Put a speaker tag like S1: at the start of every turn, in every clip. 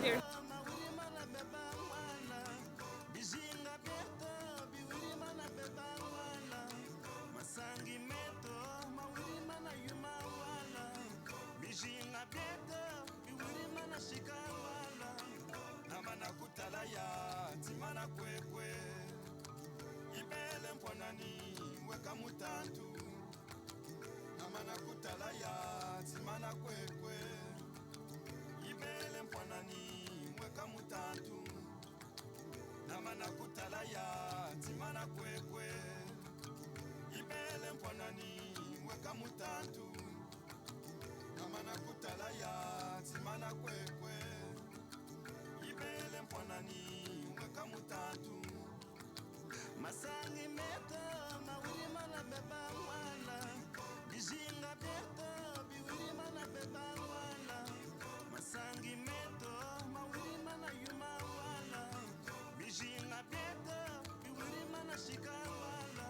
S1: there.
S2: Ibele mponani weka mutantu namana kutalaya timana kwekwe ibele mponani weka mutantu namana kutalaya timana kwekwe ibele mponani weka mutantu namana kutalaya timana kwekwe ibele mponani weka mutantu masangi meto mawili mana beba wala bijinga beto biwili mana beba wala masangi meto mawili mana yuma wala bijinga beto biwili mana shika wala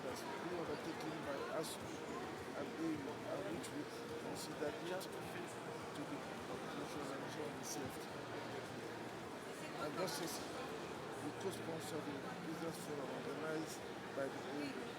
S1: that's being undertaken by ASU and AU, and which we consider critical to the population management of the CFTA. And just yesterday, we co-sponsored a business forum organized by the AU.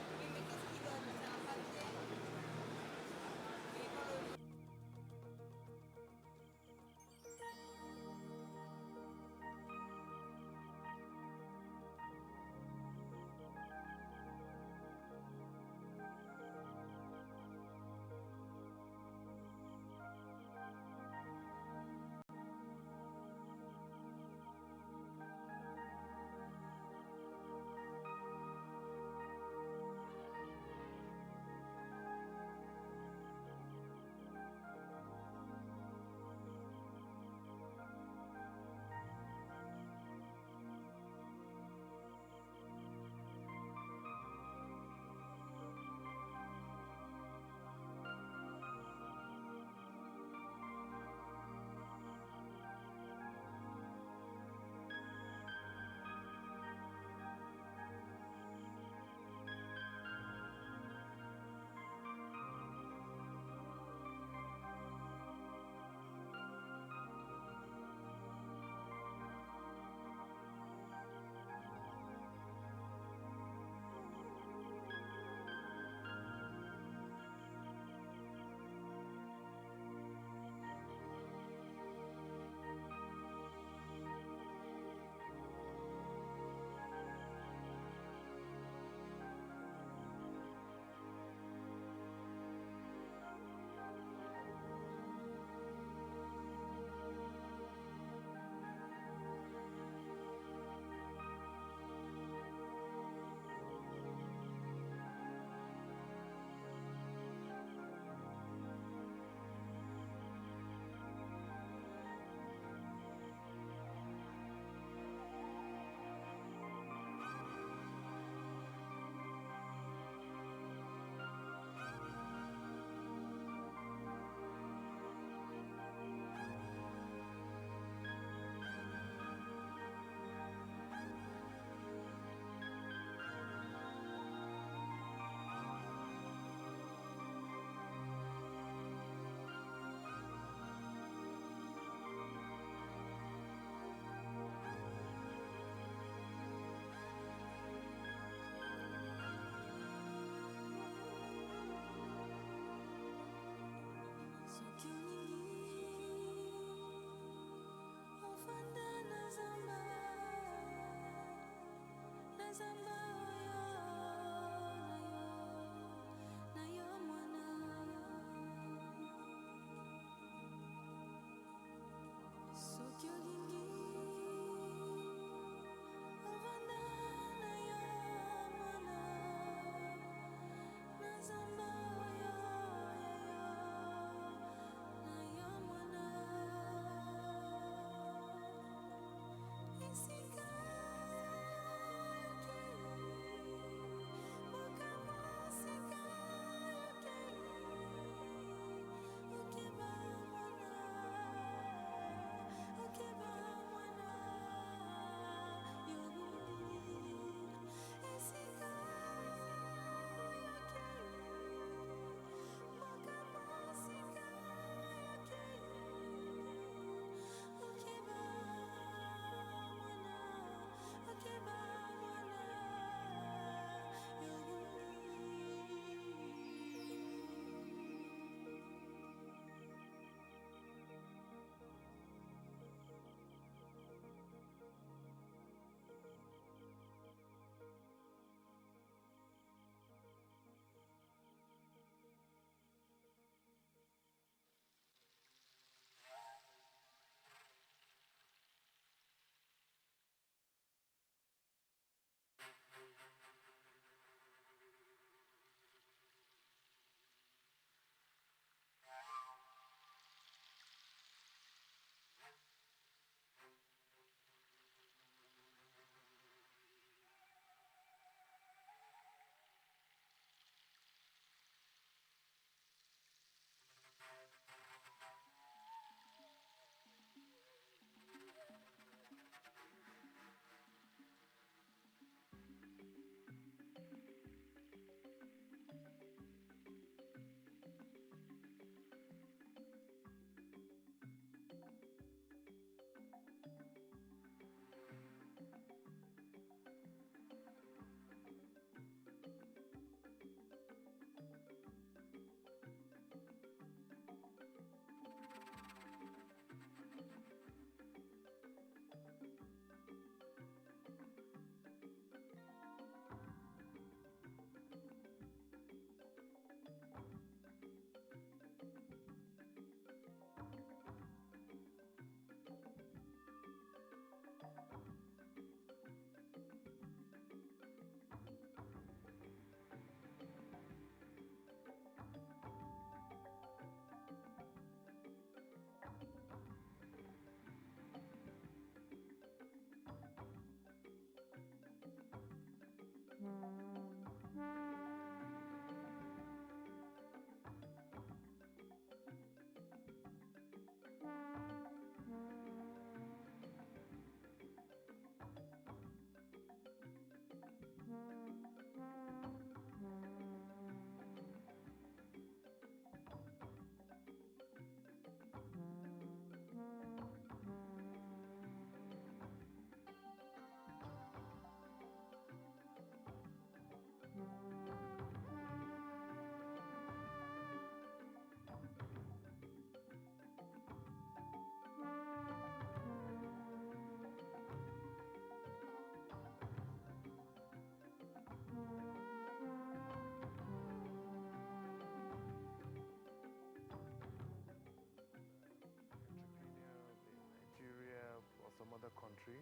S3: other country,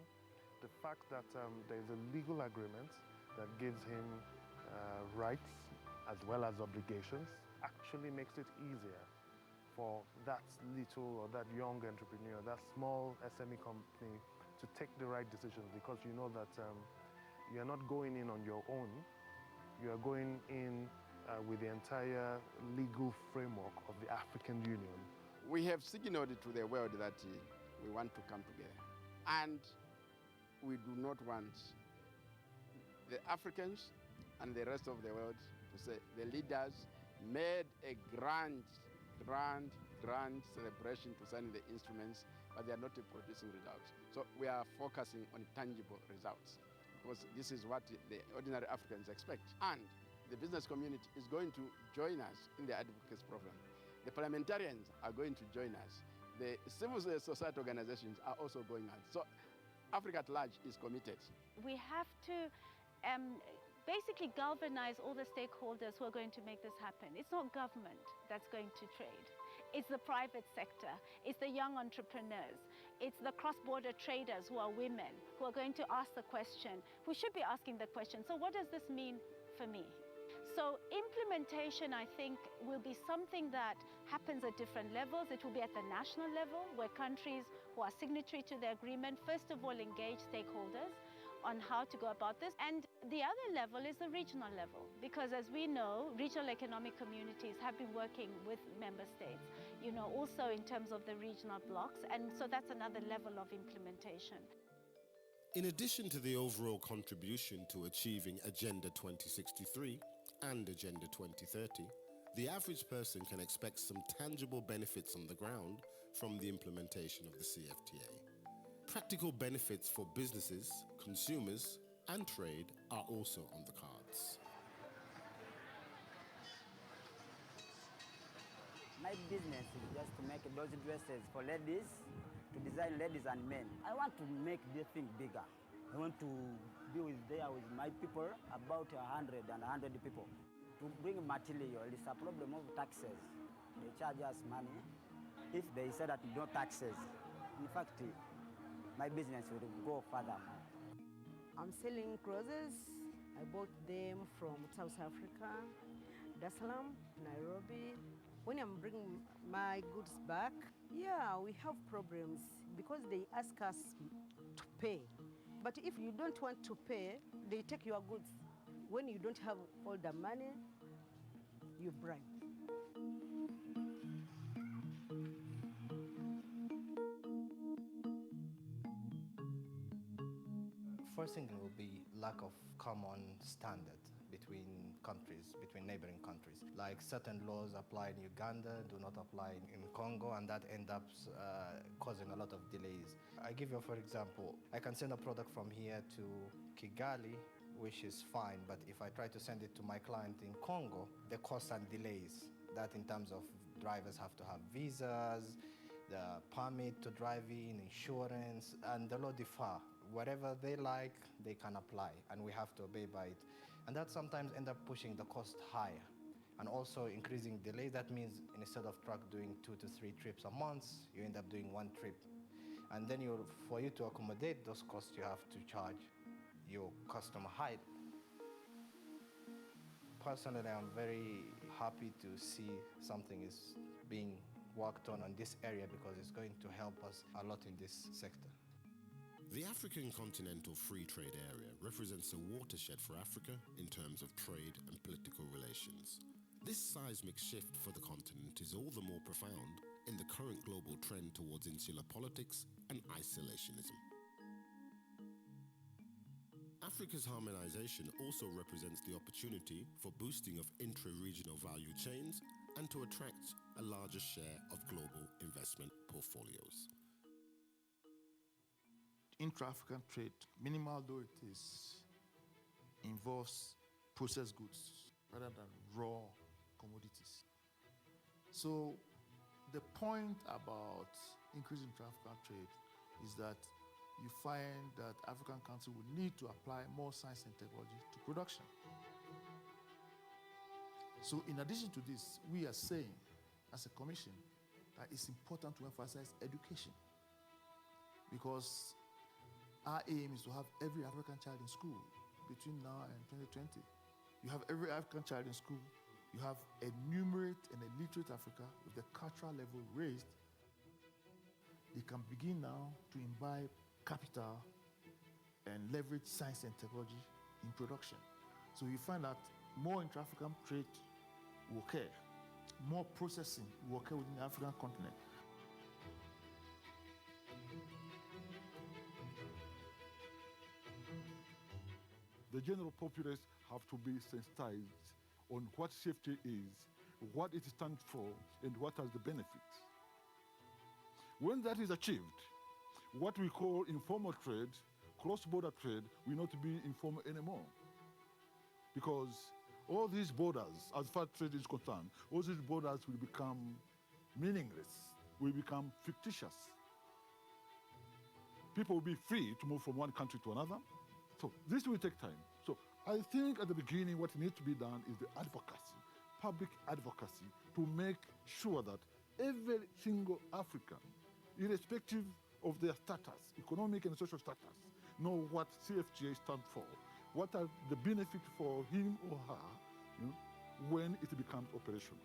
S3: the fact that there is a legal agreement that gives him rights as well as obligations actually makes it easier for that little or that young entrepreneur, that small SME company to take the right decisions, because you know that you're not going in on your own, you are going in with the entire legal framework of the African Union.
S4: We have signaled to the world that we want to come together. And we do not want the Africans and the rest of the world to say the leaders made a grand celebration to sign the instruments, but they are not producing results. So we are focusing on tangible results, because this is what the ordinary Africans expect. And the business community is going to join us in the advocacy program. The parliamentarians are going to join us. The civil society organizations are also going on. So Africa at large is committed.
S5: We have to basically galvanize all the stakeholders who are going to make this happen. It's not government that's going to trade. It's the private sector. It's the young entrepreneurs. It's the cross-border traders who are women, who are going to ask the question, who should be asking the question, so what does this mean for me? So implementation, I think, will be something that happens at different levels. It will be at the national level, where countries who are signatory to the agreement, first of all, engage stakeholders on how to go about this. And the other level is the regional level, because as we know, regional economic communities have been working with member states, also in terms of the regional blocks. And so that's another level of implementation.
S6: In addition to the overall contribution to achieving Agenda 2063 and Agenda 2030, the average person can expect some tangible benefits on the ground from the implementation of the CFTA. Practical benefits for businesses, consumers, and trade are also on the cards.
S7: My business is just to make those dresses for ladies, to design ladies and men. I want to make this thing bigger. I want to be there with my people, about 100 people. To bring material, it's a problem of taxes. They charge us money. If they say that no taxes, in fact, my business will go further.
S8: I'm selling clothes. I bought them from South Africa, Dar es Salaam, Nairobi. When I'm bringing my goods back, we have problems because they ask us to pay. But if you don't want to pay, they take your goods. When you don't have all the money, you bribe.
S9: First thing will be lack of common standard between countries, between neighboring countries. Like certain laws apply in Uganda, do not apply in Congo, and that ends up causing a lot of delays. I give you, for example, I can send a product from here to Kigali, which is fine, but if I try to send it to my client in Congo, the costs and delays, that in terms of drivers have to have visas, the permit to drive in, insurance, and the law differ. Whatever they like, they can apply, and we have to obey by it. And that sometimes ends up pushing the cost higher and also increasing delays. That means instead of truck doing 2 to 3 trips a month, you end up doing 1 trip. And then for you to accommodate those costs, you have to charge your customer high. Personally, I'm very happy to see something is being worked on this area, because it's going to help us a lot in this sector.
S6: The African Continental Free Trade Area represents a watershed for Africa in terms of trade and political relations. This seismic shift for the continent is all the more profound in the current global trend towards insular politics and isolationism. Africa's harmonization also represents the opportunity for boosting of intra-regional value chains and to attract a larger share of global investment portfolios.
S1: Intra-African trade, minimal though it is, involves processed goods rather than raw commodities. So the point about increasing intra-African trade is that you find that African countries will need to apply more science and technology to production. So in addition to this, we are saying as a commission that it's important to emphasize education, because
S10: Our aim is to have every African child in school between now and 2020. You have every African child in school. You have a numerate and a literate Africa with the cultural level raised. They can begin now to imbibe capital and leverage science and technology in production. So you find that more intra-African trade will occur, more processing will occur within the African continent.
S11: The general populace have to be sensitized on what CFTA is, what it stands for, and what are the benefits. When that is achieved, what we call informal trade, cross-border trade, will not be informal anymore. Because all these borders, as far as trade is concerned, all these borders will become meaningless, will become fictitious. People will be free to move from one country to another. So this will take time. So I think at the beginning what needs to be done is the advocacy, public advocacy, to make sure that every single African, irrespective of their status, economic and social status, know what CFTA stands for, what are the benefits for him or her, when it becomes operational.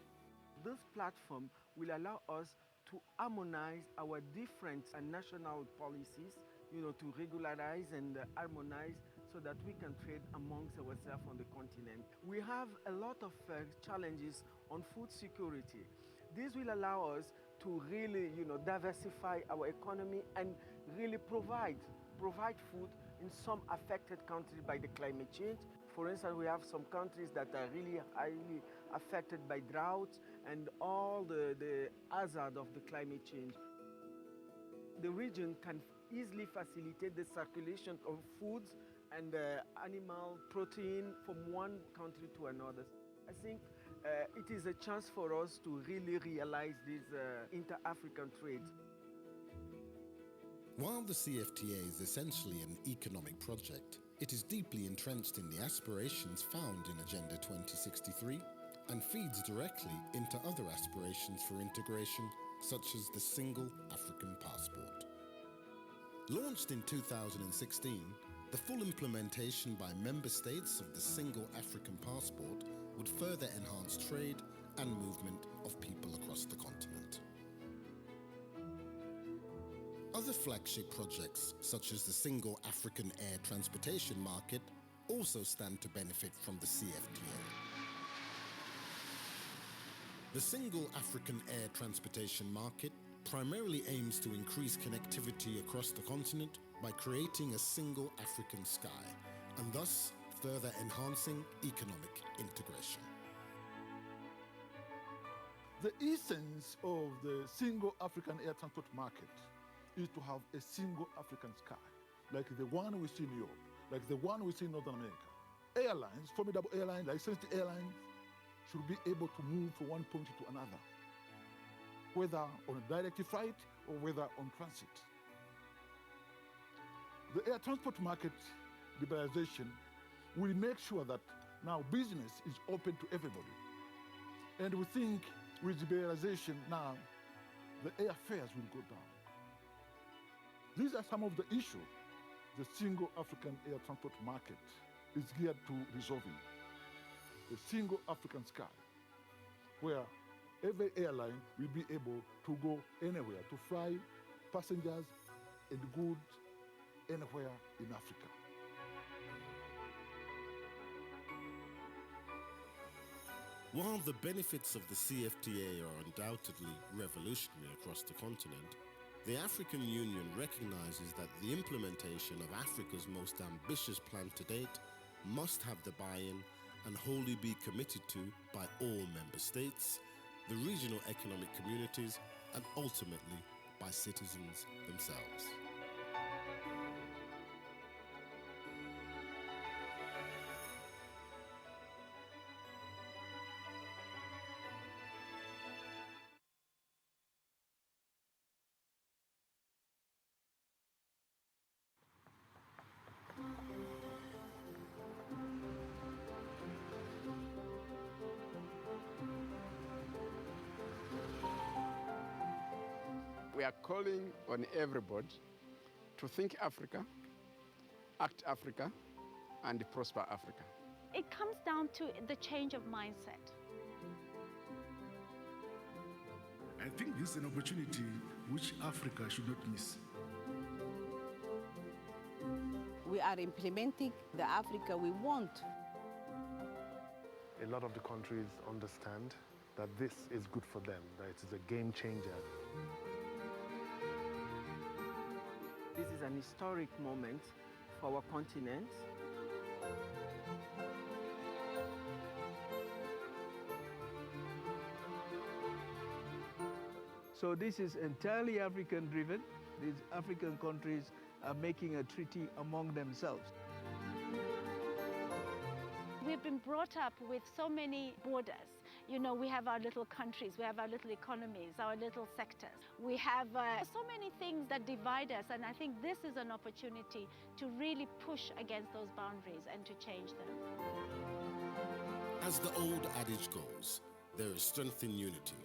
S1: This platform will allow us to harmonize our different national policies, to regularize and harmonize so that we can trade amongst ourselves on the continent. We have a lot of challenges on food security. This will allow us to really, diversify our economy and really provide food in some affected countries by the climate change. For instance, we have some countries that are really highly affected by droughts and all the hazard of the climate change. The region can easily facilitate the circulation of foods and animal protein from one country to another. I think it is a chance for us to really realize this inter-African trade.
S6: While the CFTA is essentially an economic project, it is deeply entrenched in the aspirations found in Agenda 2063 and feeds directly into other aspirations for integration, such as the Single African Passport. Launched in 2016, the full implementation by member states of the Single African Passport would further enhance trade and movement of people across the continent. Other flagship projects, such as the Single African Air Transportation Market, also stand to benefit from the CFTA. The Single African Air Transportation Market primarily aims to increase connectivity across the continent by creating a single African sky, and thus further enhancing economic integration.
S11: The essence of the Single African Air Transport Market is to have a single African sky, like the one we see in Europe, like the one we see in Northern America. Airlines, formidable airlines, licensed airlines, should be able to move from one point to another, whether on a direct flight or whether on transit. The air transport market liberalization will make sure that now business is open to everybody. And we think with liberalization now, the airfares will go down. These are some of the issues the Single African Air Transport Market is geared to resolving. The Single African Sky, where every airline will be able to go anywhere, to fly passengers and goods anywhere in Africa.
S6: While the benefits of the CFTA are undoubtedly revolutionary across the continent, the African Union recognizes that the implementation of Africa's most ambitious plan to date must have the buy-in and wholly be committed to by all member states, the regional economic communities, and ultimately by citizens themselves.
S4: We are calling on everybody to think Africa, Act Africa and Prosper Africa.
S5: It comes down to the change of mindset.
S11: I think this is an opportunity which Africa should not miss.
S8: We are implementing the Africa we want.
S3: A lot of the countries understand that this is good for them, that it is a game changer.
S12: This is an historic moment for our continent. So this is entirely African-driven. These African countries are making a treaty among themselves.
S5: We've been brought up with so many borders. You know, we have our little countries, we have our little economies, our little sectors. We have so many things that divide us, and I think this is an opportunity to really push against those boundaries and to change them.
S6: As the old adage goes, there is strength in unity.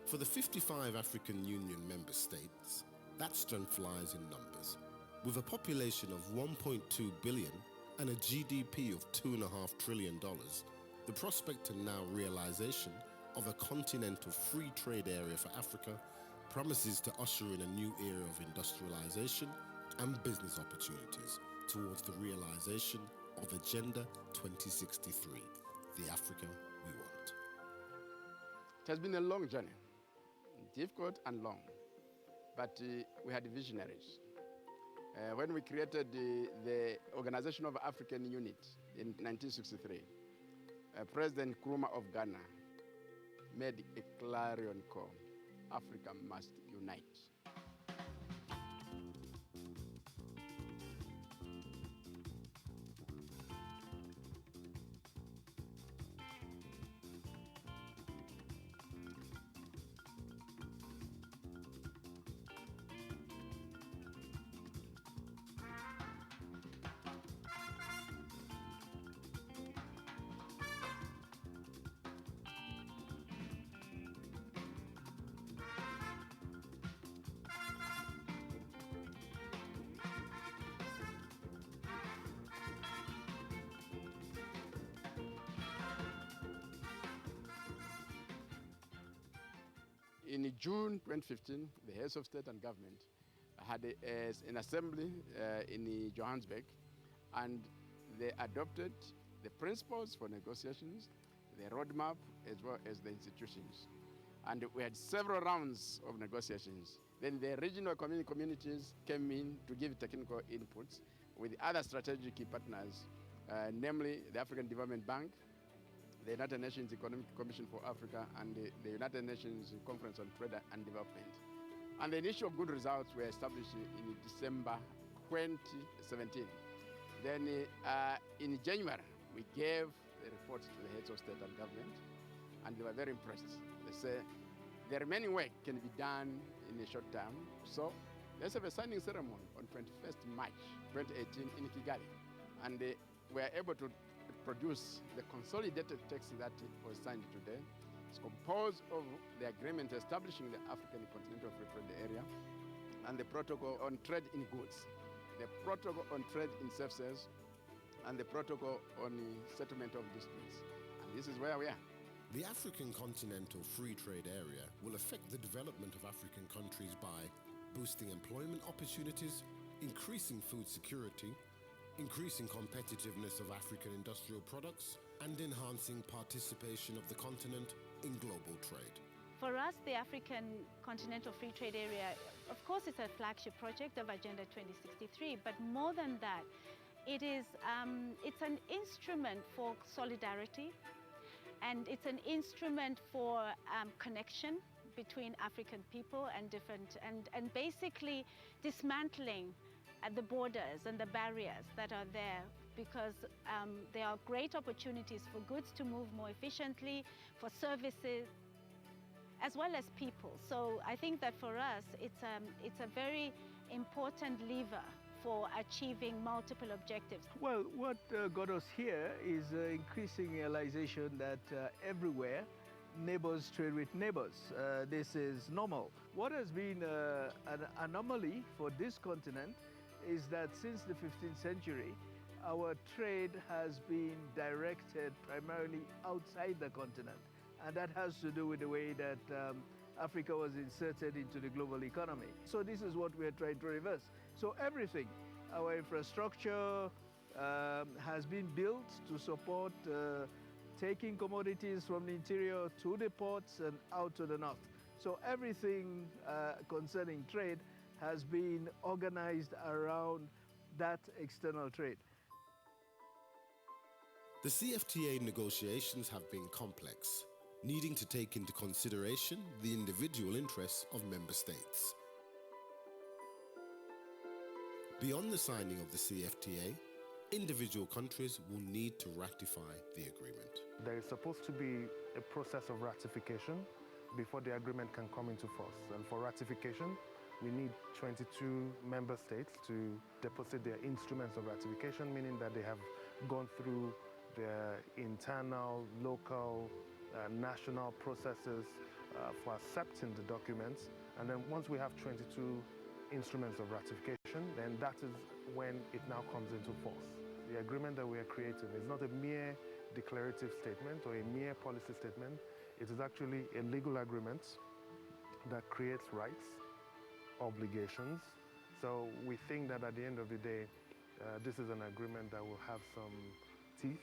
S6: For the 55 African Union member states, that strength lies in numbers. With a population of 1.2 billion and a GDP of $2.5 trillion, the prospect and now realization of a continental free trade area for Africa promises to usher in a new era of industrialization and business opportunities towards the realization of Agenda 2063, the Africa we want.
S4: It has been a long journey, difficult and long, but we had visionaries. When we created the Organization of African Unit in 1963, President Nkrumah of Ghana made a clarion call: Africa must unite. In June 2015, the heads of state and government had an assembly in Johannesburg, and they adopted the principles for negotiations, the roadmap, as well as the institutions. And we had several rounds of negotiations. Then the regional communities came in to give technical inputs with other strategic partners, namely the African Development Bank, the United Nations Economic Commission for Africa, and the United Nations Conference on Trade and Development. And the initial good results were established in December 2017. Then in January, we gave the report to the heads of state and government, and they were very impressed. They say the remaining work can be done in a short time, so let's have a signing ceremony on 21st March 2018 in Kigali. And we are able to produce the consolidated text that was signed today. It's composed of the agreement establishing the African Continental Free Trade Area and the protocol on trade in goods, the protocol on trade in services, and the protocol on the settlement of disputes. And this is where we are.
S6: The African Continental Free Trade Area will affect the development of African countries by boosting employment opportunities, increasing food security, increasing competitiveness of African industrial products, and enhancing participation of the continent in global trade.
S5: For us, the African Continental Free Trade Area, of course, it's a flagship project of Agenda 2063, but more than that, it's an instrument for solidarity, and it's an instrument for connection between African people and basically dismantling at the borders and the barriers that are there, because there are great opportunities for goods to move more efficiently, for services, as well as people. So I think that for us, it's a very important lever for achieving multiple objectives.
S12: Well, what got us here is increasing realization that everywhere neighbors trade with neighbors. This is normal. What has been an anomaly for this continent is that since the 15th century, our trade has been directed primarily outside the continent. And that has to do with the way that Africa was inserted into the global economy. So this is what we're trying to reverse. So everything, our infrastructure has been built to support taking commodities from the interior to the ports and out to the north. So everything concerning trade has been organized around that external trade.
S6: The CFTA negotiations have been complex, needing to take into consideration the individual interests of member states. Beyond the signing of the CFTA, individual countries will need to ratify the agreement.
S3: There is supposed to be a process of ratification before the agreement can come into force. And for ratification, we need 22 member states to deposit their instruments of ratification, meaning that they have gone through their internal, local, national processes for accepting the documents. And then once we have 22 instruments of ratification, then that is when it now comes into force. The agreement that we are creating is not a mere declarative statement or a mere policy statement. It is actually a legal agreement that creates rights, obligations. So we think that at the end of the day, this is an agreement that will have some teeth.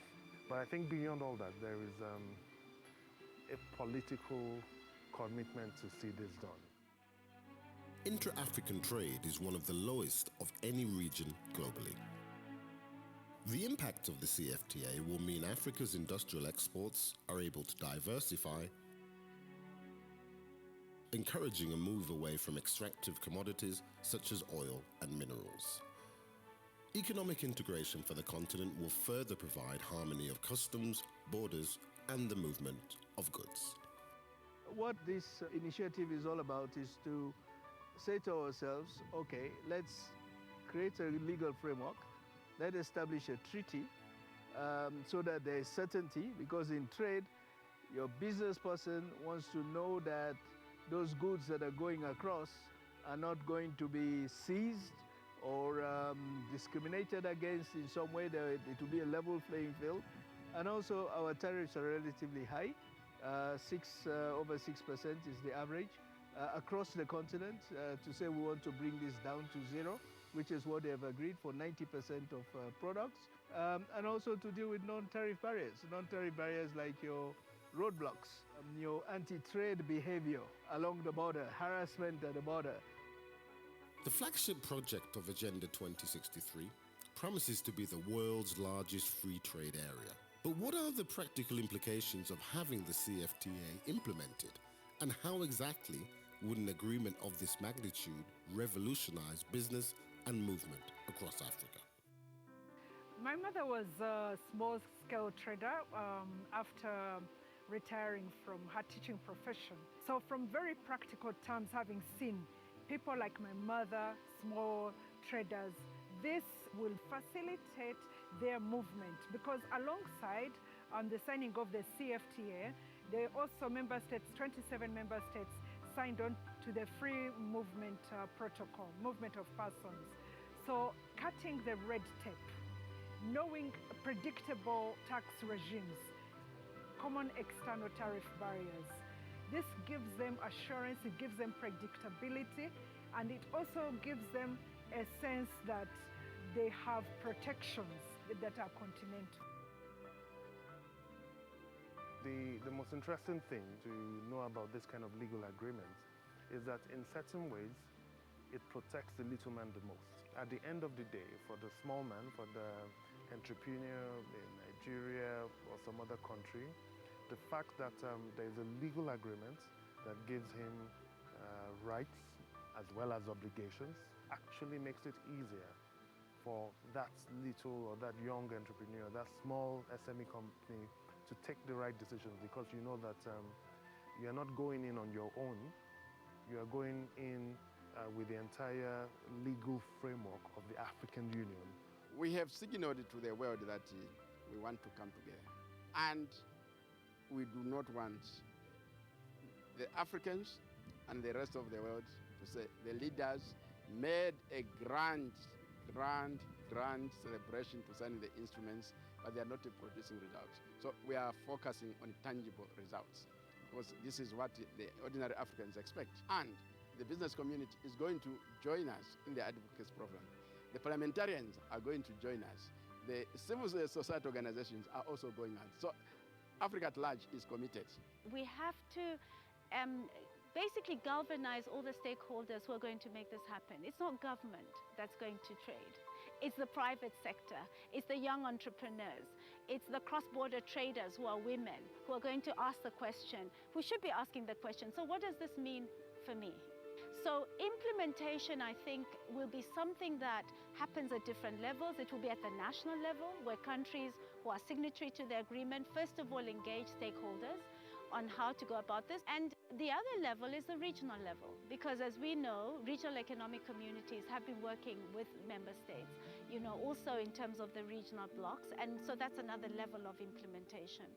S3: But I think beyond all that, there is a political commitment to see this done.
S6: Intra-African trade is one of the lowest of any region globally. The impact of the CFTA will mean Africa's industrial exports are able to diversify, encouraging a move away from extractive commodities such as oil and minerals. Economic integration for the continent will further provide harmony of customs, borders, and the movement of goods.
S12: What this initiative is all about is to say to ourselves, okay, let's create a legal framework, let's establish a treaty so that there is certainty, because in trade, your business person wants to know that those goods that are going across are not going to be seized or discriminated against in some way, that it will be a level playing field. And also our tariffs are relatively high, over 6% is the average across the continent. To say we want to bring this down to zero, which is what they have agreed for 90% of products, and also to deal with non-tariff barriers like your roadblocks, your anti-trade behavior along the border, harassment at the border.
S6: The flagship project of Agenda 2063 promises to be the world's largest free trade area. But what are the practical implications of having the CFTA implemented? And how exactly would an agreement of this magnitude revolutionize business and movement across Africa?
S13: My mother was a small-scale trader after retiring from her teaching profession. So from very practical terms, having seen people like my mother, small traders, this will facilitate their movement, because alongside the signing of the CFTA, there are also member states, 27 member states, signed on to the free movement protocol, movement of persons. So cutting the red tape, knowing predictable tax regimes, common external tariff barriers. This gives them assurance, it gives them predictability, and it also gives them a sense that they have protections that are continental.
S3: The most interesting thing to know about this kind of legal agreement is that in certain ways, it protects the little man the most. At the end of the day, for the small man, for the entrepreneur in Nigeria or some other country, the fact that there is a legal agreement that gives him rights as well as obligations actually makes it easier for that little or that young entrepreneur, that small SME company to take the right decisions, because you know that you're not going in on your own, you are going in with the entire legal framework of the African Union.
S4: We have signaled to the world that we want to come together. And we do not want the Africans and the rest of the world to say the leaders made a grand grand celebration to sign the instruments, but they are not producing results. So we are focusing on tangible results because this is what the ordinary Africans expect. And the business community is going to join us in the advocacy program. The parliamentarians are going to join us. The civil society organizations are also going on. So Africa at large is committed.
S5: We have to basically galvanize all the stakeholders who are going to make this happen. It's not government that's going to trade. It's the private sector. It's the young entrepreneurs. It's the cross-border traders who are women, who are going to ask the question, who should be asking the question, so what does this mean for me? So implementation, I think, will be something that happens at different levels. It will be at the national level, where countries who are signatory to the agreement, first of all, engage stakeholders on how to go about this. And the other level is the regional level, because as we know, regional economic communities have been working with member states, also in terms of the regional blocks. And so that's another level of implementation.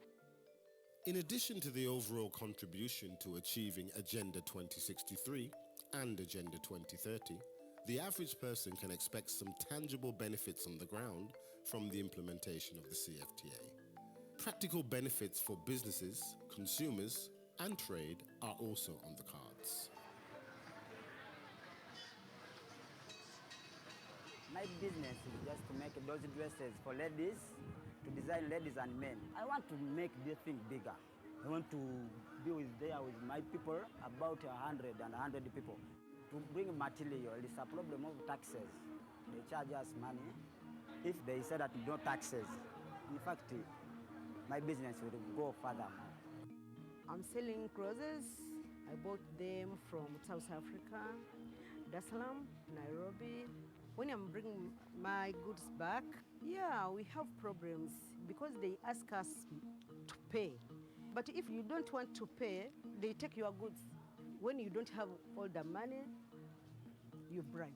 S6: In addition to the overall contribution to achieving Agenda 2063 and Agenda 2030, the average person can expect some tangible benefits on the ground from the implementation of the CFTA. Practical benefits for businesses, consumers, and trade are also on the cards.
S7: My business is just to make those dresses for ladies, to design ladies and men. I want to make this thing bigger. I want to be there with my people, about 100 people. To bring material, it's a problem of taxes. They charge us money. If they say that no taxes, in fact, my business will go further.
S8: I'm selling clothes. I bought them from South Africa, Dar es Salaam, Nairobi. When I'm bringing my goods back, we have problems because they ask us to pay. But if you don't want to pay, they take your goods. When you don't have all the money, you bribe.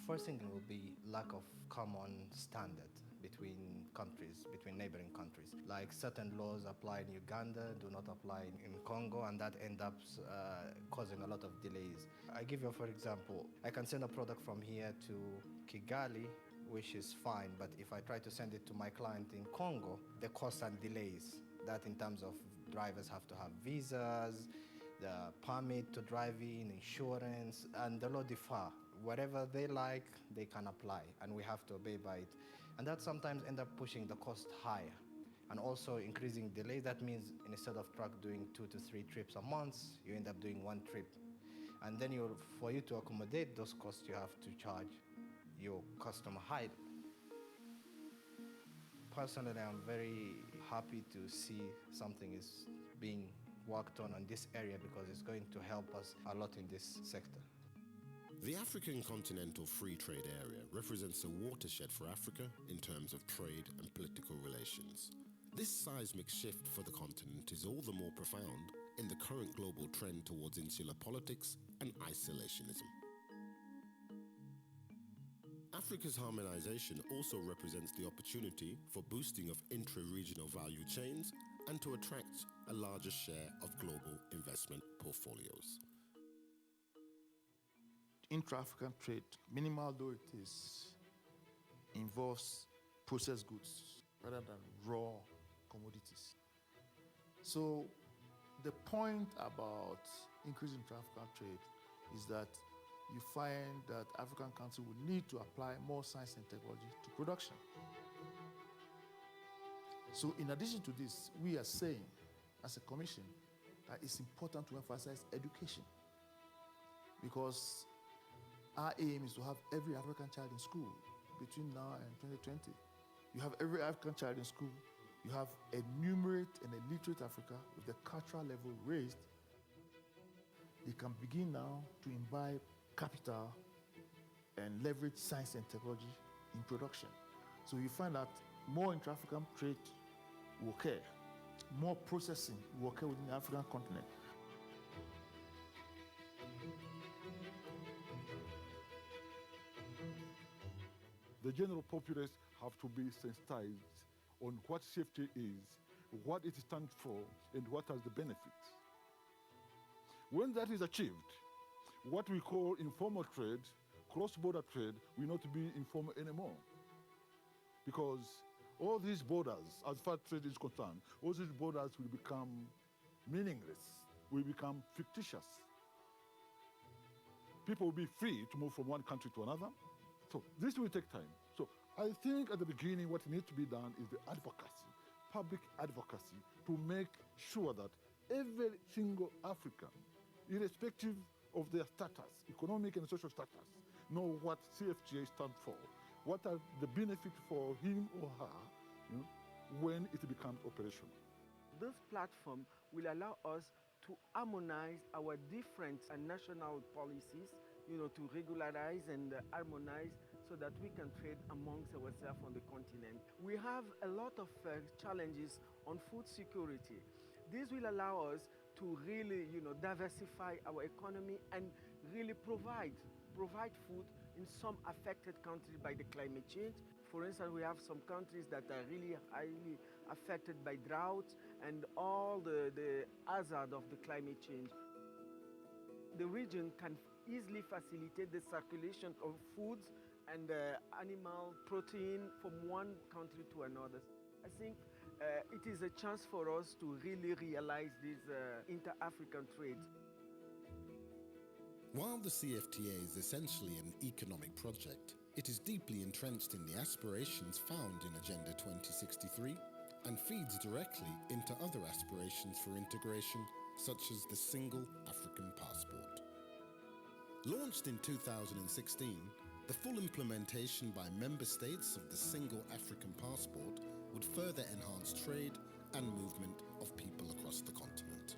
S9: First thing will be lack of common standard between countries, between neighboring countries. Like certain laws apply in Uganda do not apply in Congo, and that ends up causing a lot of delays. I give you for example, I can send a product from here to Kigali, which is fine, but if I try to send it to my client in Congo, the costs and delays, that in terms of drivers have to have visas, the permit to drive in, insurance, and the law differ. Whatever they like, they can apply, and we have to obey by it. And that sometimes ends up pushing the cost higher and also increasing delay. That means instead of truck doing 2 to 3 trips a month, you end up doing 1 trip. And then for you to accommodate those costs, you have to charge your customer high. Personally, I'm very happy to see something is being worked on this area because it's going to help us a lot in this sector.
S6: The African Continental Free Trade Area represents a watershed for Africa in terms of trade and political relations. This seismic shift for the continent is all the more profound in the current global trend towards insular politics and isolationism. Africa's harmonization also represents the opportunity for boosting of intra-regional value chains and to attract a larger share of global investment portfolios.
S10: Intra-African trade, minimal though it is, involves processed goods rather than raw commodities. So the point about increasing intra-African trade is that you find that African countries will need to apply more science and technology to production. So in addition to this, we are saying as a commission that it's important to emphasize education, because our aim is to have every African child in school between now and 2020. You have every African child in school, you have a numerate and a literate Africa with the cultural level raised. They can begin now to imbibe capital and leverage science and technology in production. So you find that more intra-African trade will occur, more processing will occur within the African continent.
S11: The general populace have to be sensitized on what safety is, what it stands for and what are the benefits. When that is achieved, what we call informal trade, cross-border trade, will not be informal anymore. Because all these borders, as far as trade is concerned, all these borders will become meaningless, will become fictitious. People will be free to move from one country to another. So this will take time. So I think at the beginning what needs to be done is the advocacy, public advocacy, to make sure that every single African, irrespective of their status, economic and social status, know what CFTA stands for, what are the benefits for him or her when it becomes operational.
S14: This platform will allow us to harmonize our different national policies, to regularize and harmonize so that we can trade amongst ourselves on the continent. We have a lot of challenges on food security. This will allow us to really, diversify our economy and really provide food in some affected countries by the climate change. For instance, we have some countries that are really highly affected by drought and all the hazard of the climate change. The region can easily facilitate the circulation of foods and animal protein from one country to another. I think it is a chance for us to really realize this inter-African trade.
S6: While the CFTA is essentially an economic project, it is deeply entrenched in the aspirations found in Agenda 2063 and feeds directly into other aspirations for integration, such as the Single African Passport. Launched in 2016, the full implementation by member states of the Single African Passport would further enhance trade and movement of people across the continent.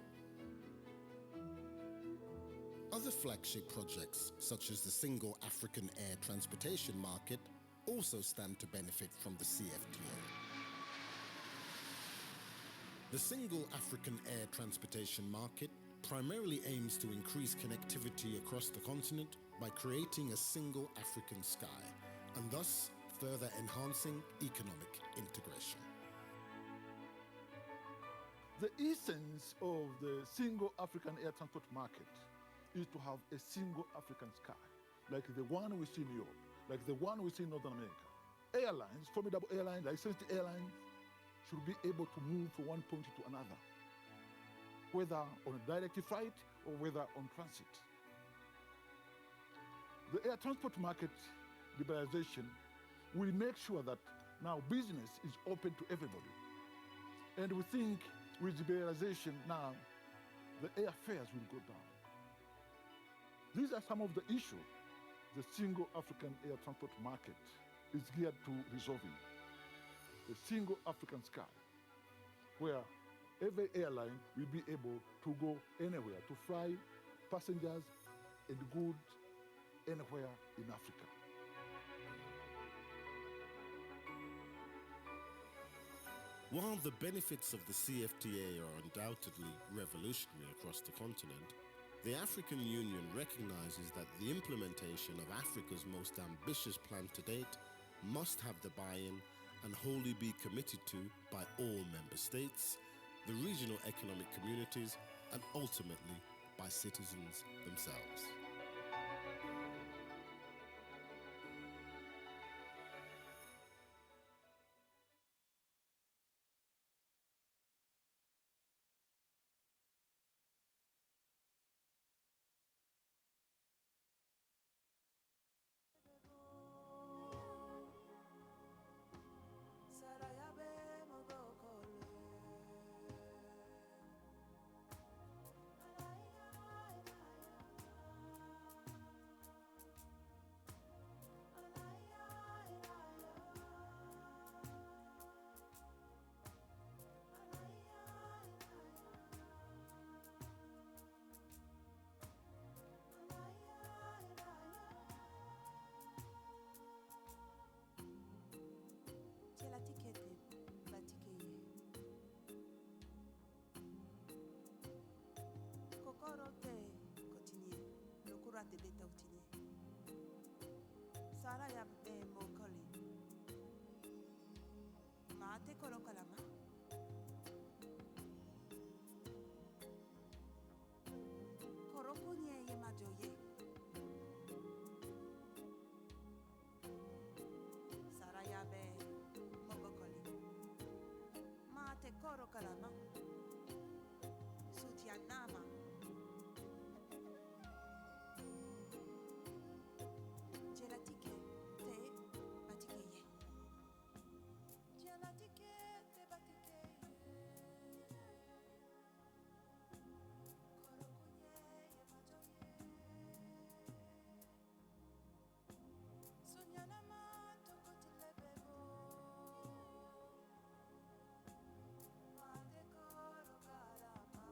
S6: Other flagship projects, such as the Single African Air Transportation Market, also stand to benefit from the CFTA. The Single African Air Transportation Market primarily aims to increase connectivity across the continent by creating a single African sky, and thus further enhancing economic integration.
S11: The essence of the Single African Air Transport Market is to have a single African sky, like the one we see in Europe, like the one we see in Northern America. Airlines, formidable airlines, licensed airlines, should be able to move from one point to another, whether on a direct flight or whether on transit. The air transport market liberalization will make sure that now business is open to everybody. And we think with liberalization now, the airfares will go down. These are some of the issues the Single African Air Transport Market is geared to resolving. A single African sky, where every airline will be able to go anywhere, to fly passengers and goods anywhere in Africa.
S6: While the benefits of the CFTA are undoubtedly revolutionary across the continent, the African Union recognizes that the implementation of Africa's most ambitious plan to date must have the buy-in and wholly be committed to by all member states, the regional economic communities, and ultimately by citizens themselves.
S15: Sara ya mokoli. Ma te kolo kalama. koro kalama sutianama jelatike te batikeye jelatike te batikeye koro kunye ye majoye sunyanama tokotilebebo mate koro kalama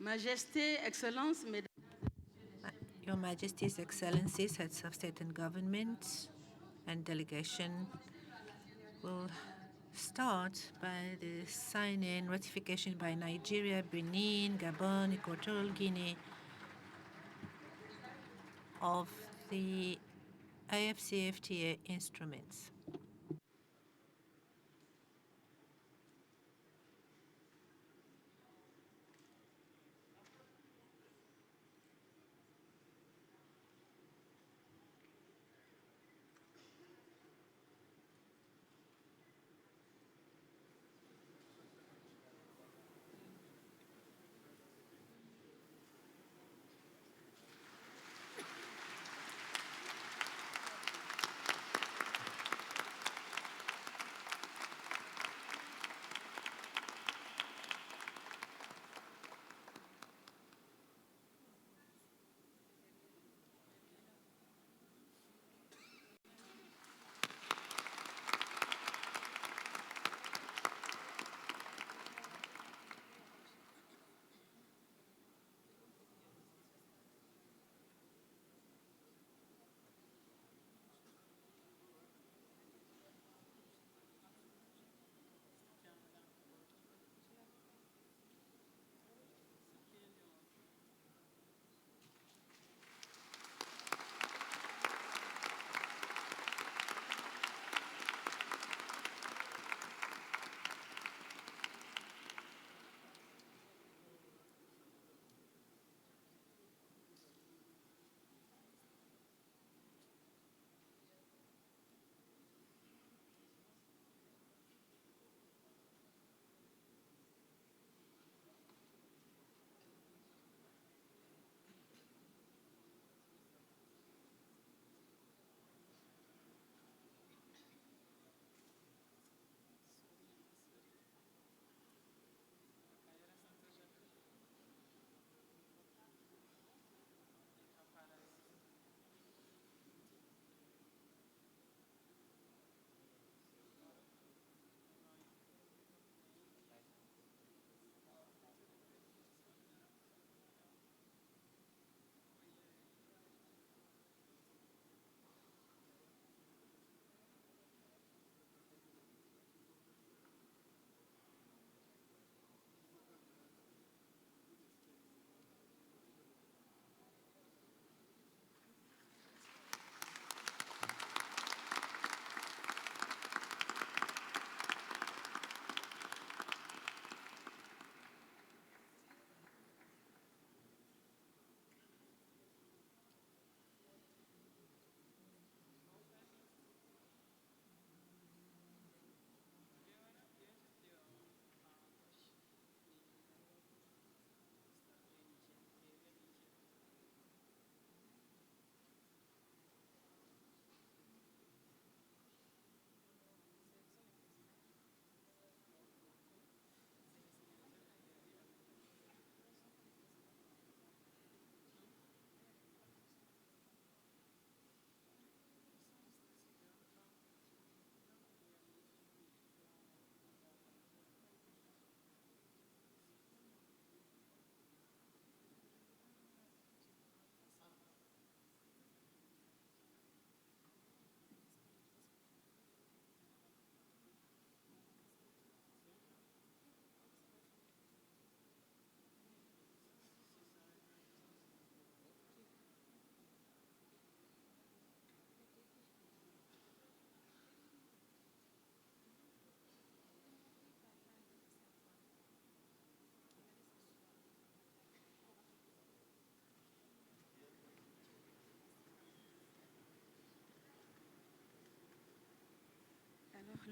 S16: Majesté, Excellences, Mesdames.
S17: Your Majesties, Excellencies, heads of state and government and delegation will start by the signing ratification by Nigeria, Benin, Gabon, Equatorial Guinea of the AfCFTA instruments.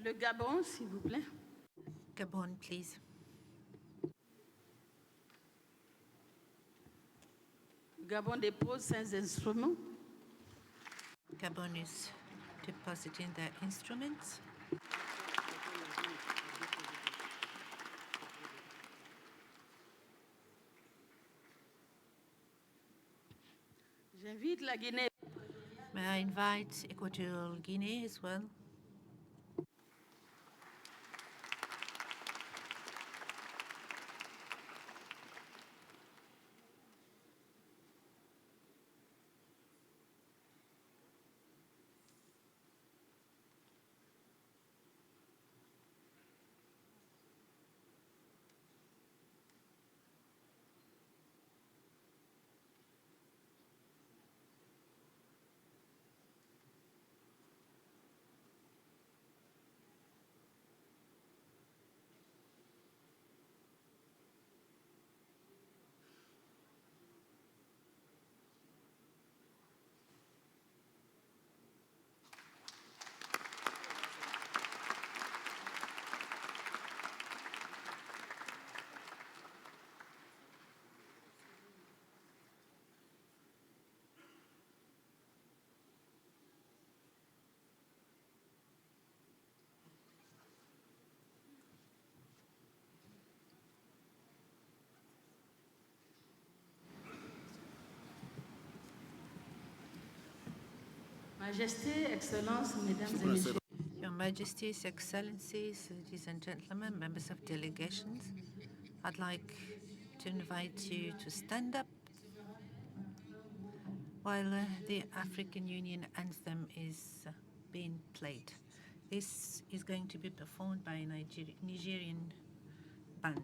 S16: Le Gabon, s'il vous plaît.
S17: Gabon, please.
S16: Gabon dépose ses instruments.
S17: Gabon is depositing their instruments.
S16: J'invite la Guinée.
S17: May I invite Equatorial Guinea as well?
S16: Majesté, Excellences, Mesdames et Messieurs.
S17: Your Majesties, Excellencies, ladies and gentlemen, members of delegations, I'd like to invite you to stand up while the African Union anthem is being played. This is going to be performed by a Nigerian band.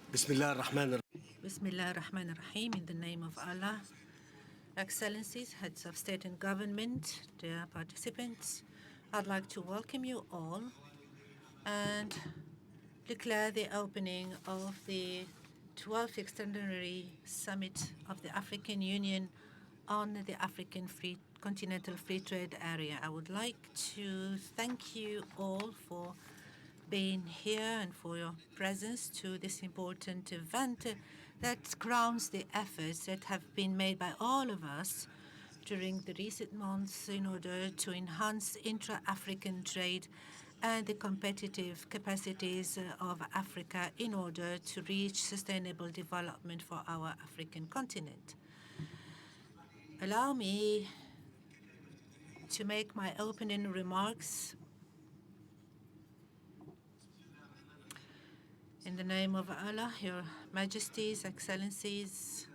S18: Bismillah ar-Rahman
S17: Bismillah ar-Rahman ar-Rahim, in the name of Allah. Excellencies, heads of state and government, dear participants, I'd like to welcome you all and declare the opening of the 12th Extraordinary Summit of the African Union on the African Continental Free Trade Area. I would like to thank you all for being here and for your presence to this important event that crowns the efforts that have been made by all of us during the recent months in order to enhance intra-African trade and the competitive capacities of Africa in order to reach sustainable development for our African continent. Allow me to make my opening remarks in the name of Allah, Your Majesties, Excellencies,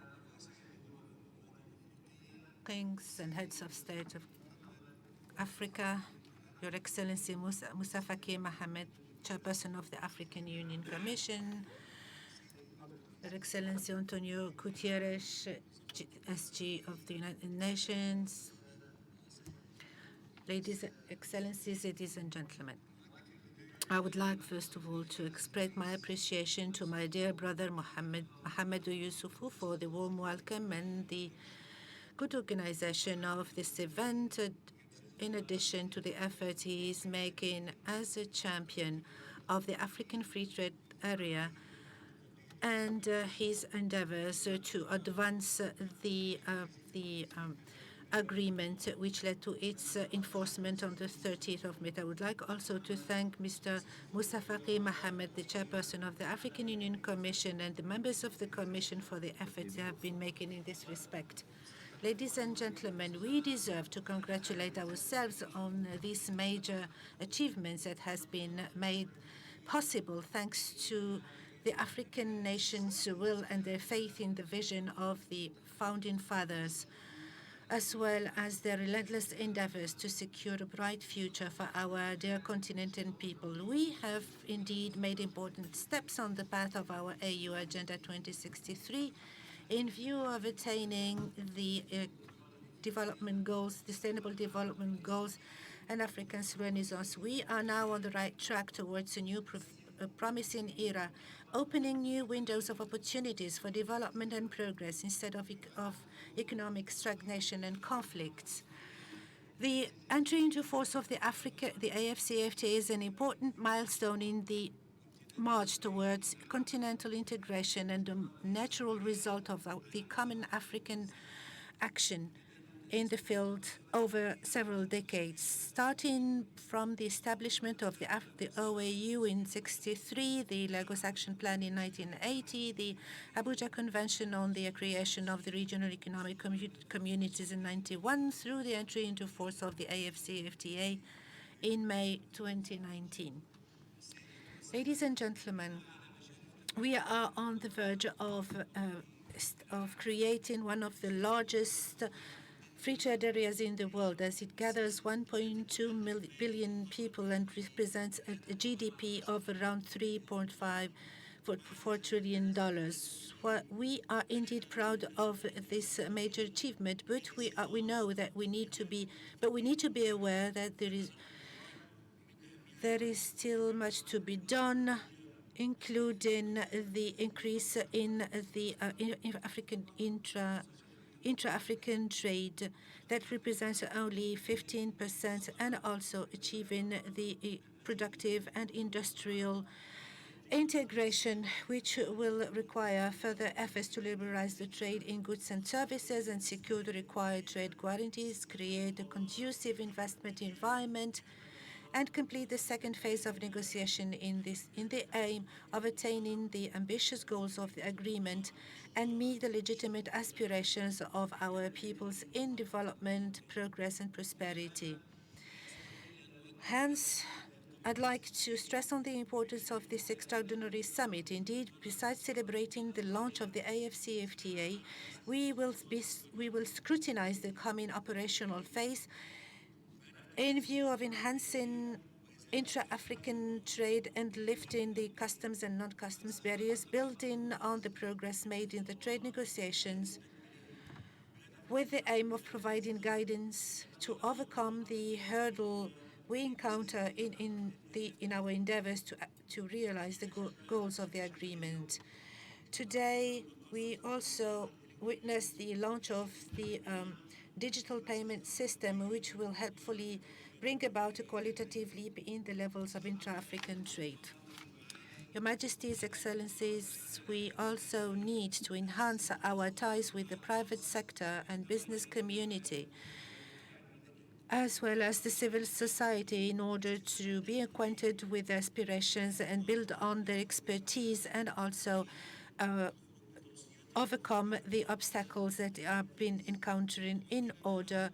S17: Kings and Heads of State of Africa, Your Excellency Musa Faki Mohammed, Chairperson of the African Union Commission, Your Excellency Antonio Gutierrez, SG of the United Nations, Ladies, Excellencies, ladies and gentlemen. I would like, first of all, to express my appreciation to my dear brother Mohamedou Yusufu for the warm welcome and the good organization of this event, in addition to the effort he is making as a champion of the African Free Trade Area and his endeavors to advance the agreement which led to its enforcement on the 30th of May. I would like also to thank Mr. Moussa Faki Mohamed, the chairperson of the African Union Commission, and the members of the Commission for the efforts they have been making in this respect. Ladies and gentlemen, we deserve to congratulate ourselves on these major achievements that has been made possible thanks to the African nations' will and their faith in the vision of the founding fathers, as well as their relentless endeavors to secure a bright future for our dear continent and people. We have indeed made important steps on the path of our AU Agenda 2063 in view of attaining the development goals, sustainable development goals, and Africa's renaissance. We are now on the right track towards a new promising era, opening new windows of opportunities for development and progress instead of economic stagnation and conflicts. The entry into force of the AfCFTA is an important milestone in the march towards continental integration and a natural result of the common African action in the field over several decades, starting from the establishment of the OAU in 1963, the Lagos Action Plan in 1980, the Abuja Convention on the creation of the regional economic communities in 1991, through the entry into force of the AfCFTA in May 2019. Ladies and gentlemen, we are on the verge of creating one of the largest free trade areas in the world, as it gathers 1.2 billion people and represents a GDP of around $3.4 trillion. We are indeed proud of this major achievement, but we know that we need to be aware that there is still much to be done, including the increase in the African intra-African trade that represents only 15%, and also achieving the productive and industrial integration, which will require further efforts to liberalize the trade in goods and services and secure the required trade guarantees, create a conducive investment environment, and complete the second phase of negotiation in the aim of attaining the ambitious goals of the agreement and meet the legitimate aspirations of our peoples in development, progress, and prosperity. Hence, I'd like to stress on the importance of this extraordinary summit. Indeed, besides celebrating the launch of the AfCFTA, we will scrutinize the coming operational phase in view of enhancing intra-African trade and lifting the customs and non-customs barriers, building on the progress made in the trade negotiations with the aim of providing guidance to overcome the hurdle we encounter in our endeavors to realize the goals of the agreement. Today, we also witnessed the launch of the digital payment system, which will helpfully bring about a qualitative leap in the levels of intra-African trade. Your Majesties, Excellencies, we also need to enhance our ties with the private sector and business community, as well as the civil society, in order to be acquainted with their aspirations and build on their expertise, and also overcome the obstacles that have been encountering in order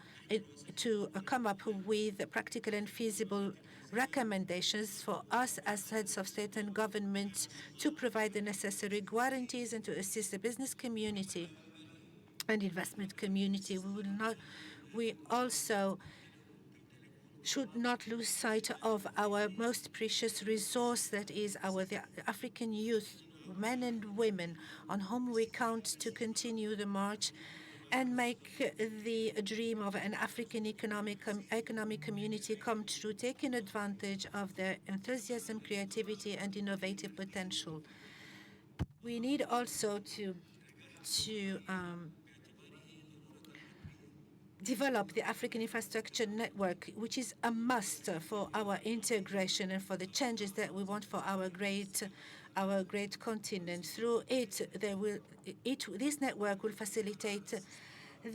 S17: to come up with practical and feasible recommendations for us as heads of state and government to provide the necessary guarantees and to assist the business community and investment community. We also should not lose sight of our most precious resource, that is the African youth, men and women, on whom we count to continue the march and make the dream of an African economic community come true, taking advantage of their enthusiasm, creativity, and innovative potential. We need also to develop the African infrastructure network, which is a must for our integration and for the changes that we want for our great our great continent. Through it, this network will facilitate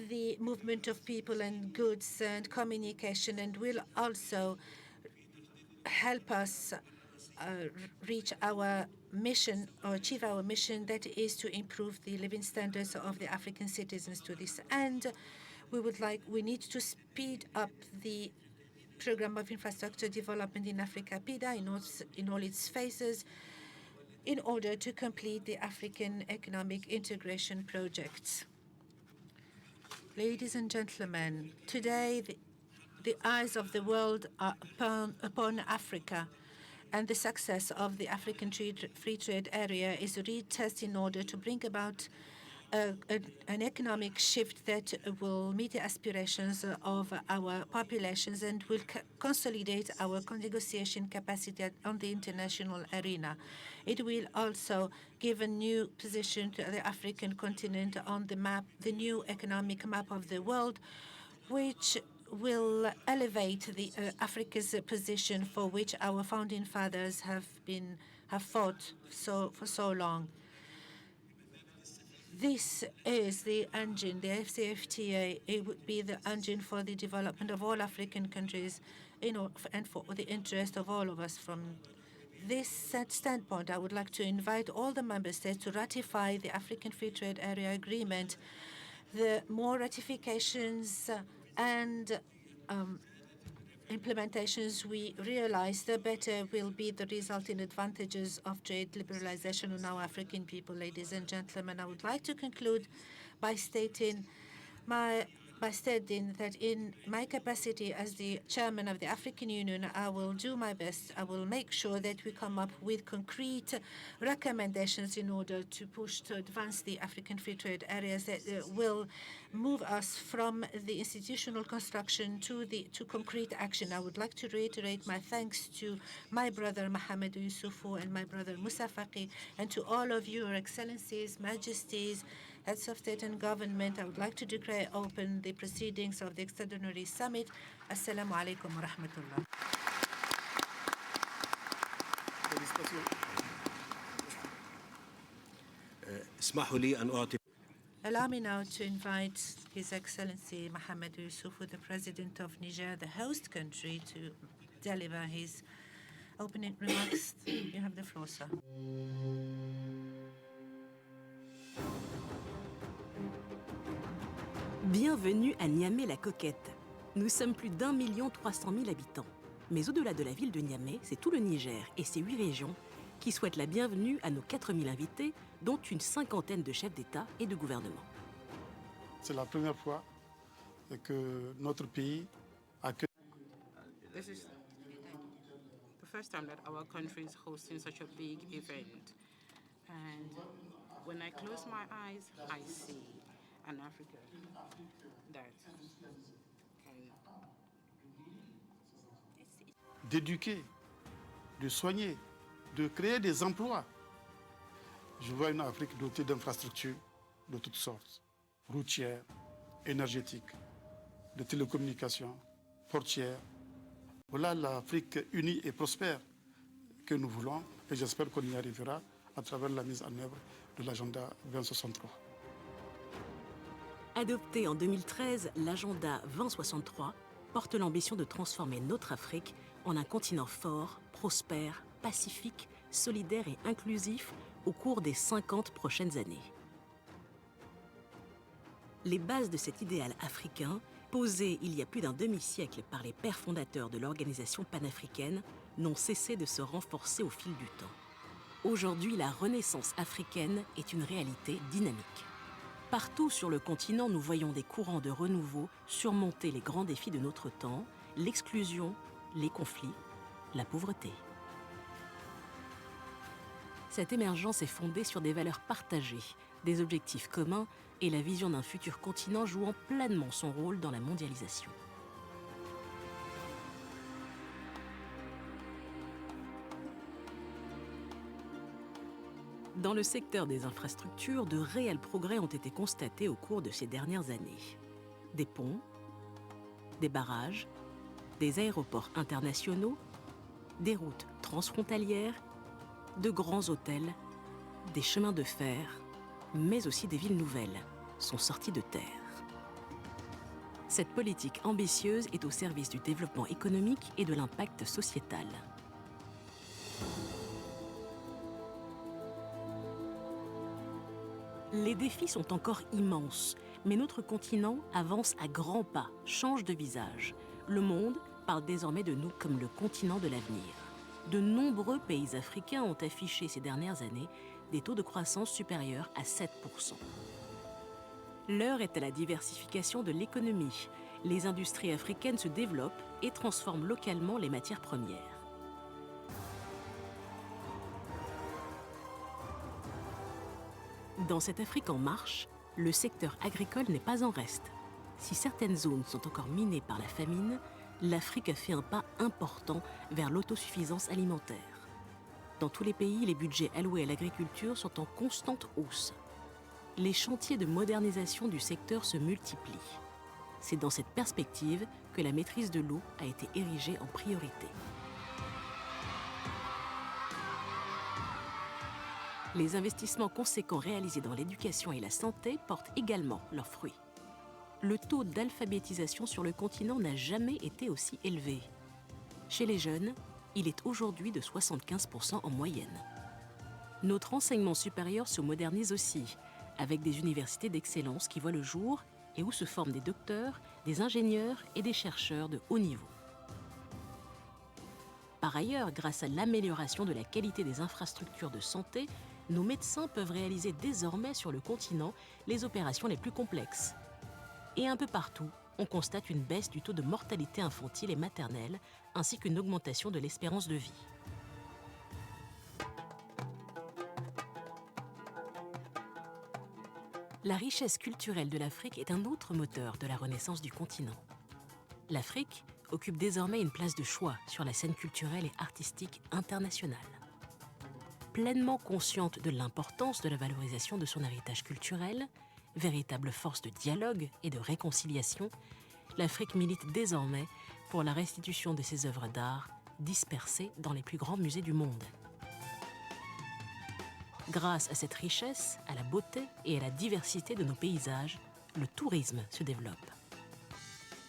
S17: the movement of people and goods and communication, and will also help us reach our mission or achieve our mission, that is to improve the living standards of the African citizens. To this end, we need to speed up the program of infrastructure development in Africa, PIDA, in all its phases, in order to complete the African economic integration projects. Ladies and gentlemen, today the eyes of the world are upon Africa, and the success of the African free trade area is a real test in order to bring about an economic shift that will meet the aspirations of our populations and will consolidate our negotiation capacity on the international arena. It will also give a new position to the African continent on the map, the new economic map of the world, which will elevate Africa's position for which our founding fathers have fought for so long. This is the engine, the AfCFTA. It would be the engine for the development of all African countries, and for the interest of all of us. From this standpoint, I would like to invite all the member states to ratify the African Free Trade Area Agreement. The more ratifications and implementations we realize, the better will be the resulting advantages of trade liberalization on our African people. Ladies and gentlemen, I would like to conclude by stating that in my capacity as the chairman of the African Union, I will do my best. I will make sure that we come up with concrete recommendations in order to push to advance the African free trade areas that will move us from the institutional construction to concrete action. I would like to reiterate my thanks to my brother Mohamed Youssoufou and my brother Moussa Faki, and to all of you, Your Excellencies, Majesties, heads of state and government. I would like to declare open the proceedings of the extraordinary summit. Assalamu alaikum wa rahmatullah. Allow me now to invite His Excellency Mohamed Youssoufou, the President of Niger, the host country, to deliver his opening remarks. You have the floor, sir.
S19: Bienvenue à Niamey-la-Coquette. Nous sommes plus d'1 300 000 habitants. Mais au-delà de la ville de Niamey, c'est tout le Niger et ses 8 régions qui souhaitent la bienvenue à nos 4 000 invités, dont une cinquantaine de chefs d'État et de gouvernement.
S20: C'est la première fois que notre pays accueille.
S21: This is the first time that our country is hosting such a big event. And when I close my eyes, I see an Africa that
S20: d'éduquer, de soigner, de créer des emplois. Je vois une Afrique dotée d'infrastructures de toutes sortes, routières, énergétiques, de télécommunications, portières. Voilà l'Afrique unie et prospère que nous voulons, et j'espère qu'on y arrivera à travers la mise en œuvre de l'agenda 2063.
S19: Adopté en 2013, l'agenda 2063 porte l'ambition de transformer notre Afrique en un continent fort, prospère, pacifique, solidaire et inclusif au cours des 50 prochaines années. Les bases de cet idéal africain, posées il y a plus d'un demi-siècle par les pères fondateurs de l'organisation panafricaine, n'ont cessé de se renforcer au fil du temps. Aujourd'hui, la renaissance africaine est une réalité dynamique. Partout sur le continent, nous voyons des courants de renouveau surmonter les grands défis de notre temps, l'exclusion, les conflits, la pauvreté. Cette émergence est fondée sur des valeurs partagées, des objectifs communs et la vision d'un futur continent jouant pleinement son rôle dans la mondialisation. Dans le secteur des infrastructures, de réels progrès ont été constatés au cours de ces dernières années. Des ponts, des barrages, des aéroports internationaux, des routes transfrontalières, de grands hôtels, des chemins de fer, mais aussi des villes nouvelles sont sortis de terre. Cette politique ambitieuse est au service du développement économique et de l'impact sociétal. Les défis sont encore immenses, mais notre continent avance à grands pas, change de visage. Le monde parle désormais de nous comme le continent de l'avenir. De nombreux pays africains ont affiché ces dernières années des taux de croissance supérieurs à 7%. L'heure est à la diversification de l'économie. Les industries africaines se développent et transforment localement les matières premières. Dans cette Afrique en marche, le secteur agricole n'est pas en reste. Si certaines zones sont encore minées par la famine, l'Afrique a fait un pas important vers l'autosuffisance alimentaire. Dans tous les pays, les budgets alloués à l'agriculture sont en constante hausse. Les chantiers de modernisation du secteur se multiplient. C'est dans cette perspective que la maîtrise de l'eau a été érigée en priorité. Les investissements conséquents réalisés dans l'éducation et la santé portent également leurs fruits. Le taux d'alphabétisation sur le continent n'a jamais été aussi élevé. Chez les jeunes, il est aujourd'hui de 75% en moyenne. Notre enseignement supérieur se modernise aussi, avec des universités d'excellence qui voient le jour et où se forment des docteurs, des ingénieurs et des chercheurs de haut niveau. Par ailleurs, grâce à l'amélioration de la qualité des infrastructures de santé, nos médecins peuvent réaliser désormais sur le continent les opérations les plus complexes. Et un peu partout, on constate une baisse du taux de mortalité infantile et maternelle, ainsi qu'une augmentation de l'espérance de vie. La richesse culturelle de l'Afrique est un autre moteur de la renaissance du continent. L'Afrique occupe désormais une place de choix sur la scène culturelle et artistique internationale. Pleinement consciente de l'importance de la valorisation de son héritage culturel, véritable force de dialogue et de réconciliation, l'Afrique milite désormais pour la restitution de ses œuvres d'art dispersées dans les plus grands musées du monde. Grâce à cette richesse, à la beauté et à la diversité de nos paysages, le tourisme se développe.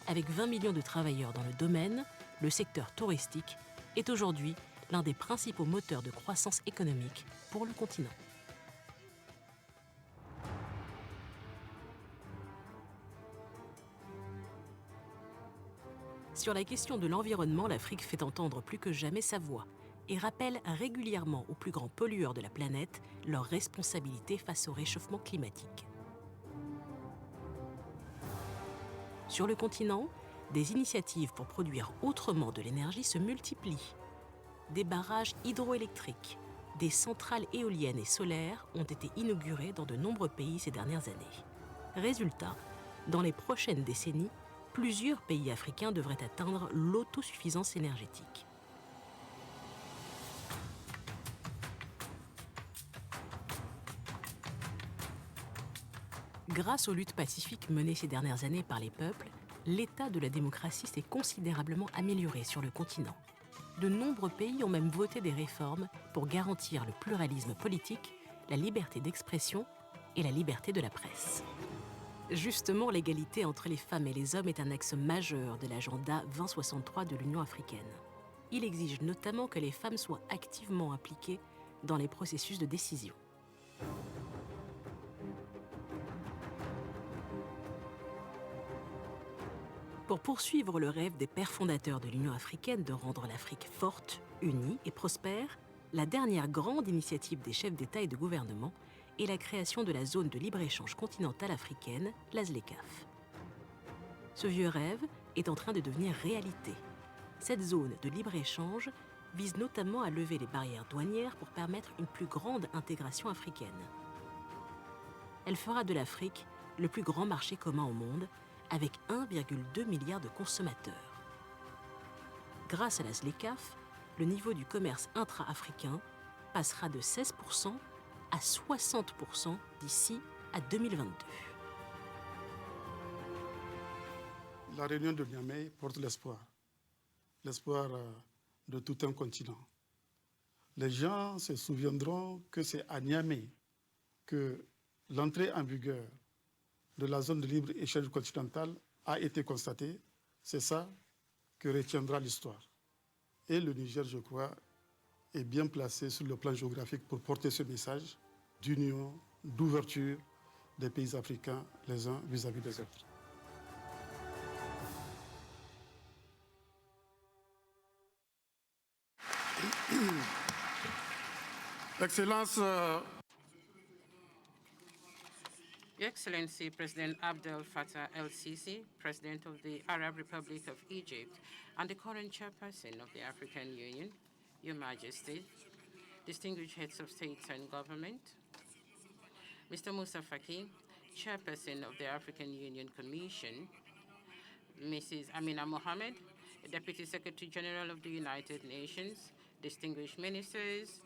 S19: Avec 20 millions de travailleurs dans le domaine, le secteur touristique est aujourd'hui l'un des principaux moteurs de croissance économique pour le continent. Sur la question de l'environnement, l'Afrique fait entendre plus que jamais sa voix et rappelle régulièrement aux plus grands pollueurs de la planète leur responsabilité face au réchauffement climatique. Sur le continent, des initiatives pour produire autrement de l'énergie se multiplient. Des barrages hydroélectriques, des centrales éoliennes et solaires ont été inaugurées dans de nombreux pays ces dernières années. Résultat, dans les prochaines décennies, plusieurs pays africains devraient atteindre l'autosuffisance énergétique. Grâce aux luttes pacifiques menées ces dernières années par les peuples, l'état de la démocratie s'est considérablement amélioré sur le continent. De nombreux pays ont même voté des réformes pour garantir le pluralisme politique, la liberté d'expression et la liberté de la presse. Justement, l'égalité entre les femmes et les hommes est un axe majeur de l'agenda 2063 de l'Union africaine. Il exige notamment que les femmes soient activement impliquées dans les processus de décision. Pour poursuivre le rêve des pères fondateurs de l'Union africaine de rendre l'Afrique forte, unie et prospère, la dernière grande initiative des chefs d'État et de gouvernement est la création de la zone de libre-échange continentale africaine, la ZLECAf. Ce vieux rêve est en train de devenir réalité. Cette zone de libre-échange vise notamment à lever les barrières douanières pour permettre une plus grande intégration africaine. Elle fera de l'Afrique le plus grand marché commun au monde, avec 1,2 milliard de consommateurs. Grâce à la ZLECAf, le niveau du commerce intra-africain passera de 16% à 60% d'ici à 2022.
S20: La réunion de Niamey porte l'espoir de tout un continent. Les gens se souviendront que c'est à Niamey que l'entrée en vigueur de la zone de libre-échange continentale a été constatée. C'est ça que retiendra l'histoire. Et le Niger, je crois, est bien placé sur le plan géographique pour porter ce message d'union, d'ouverture des pays africains les uns vis-à-vis des autres. Excellence,
S21: Your Excellency President Abdel Fattah el-Sisi, President of the Arab Republic of Egypt and the current chairperson of the African Union, Your Majesty, distinguished heads of state and government, Mr. Moussa Faki, chairperson of the African Union Commission, Mrs. Amina Mohammed, Deputy Secretary General of the United Nations, distinguished ministers,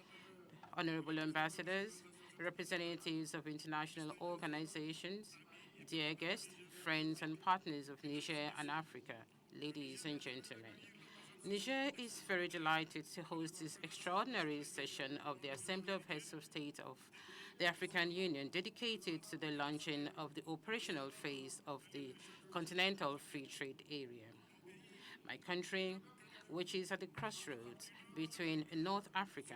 S21: honorable ambassadors, representatives of international organizations, dear guests, friends and partners of Niger and Africa, ladies and gentlemen. Niger is very delighted to host this extraordinary session of the Assembly of Heads of State of the African Union dedicated to the launching of the operational phase of the Continental Free Trade Area. My country, which is at the crossroads between North Africa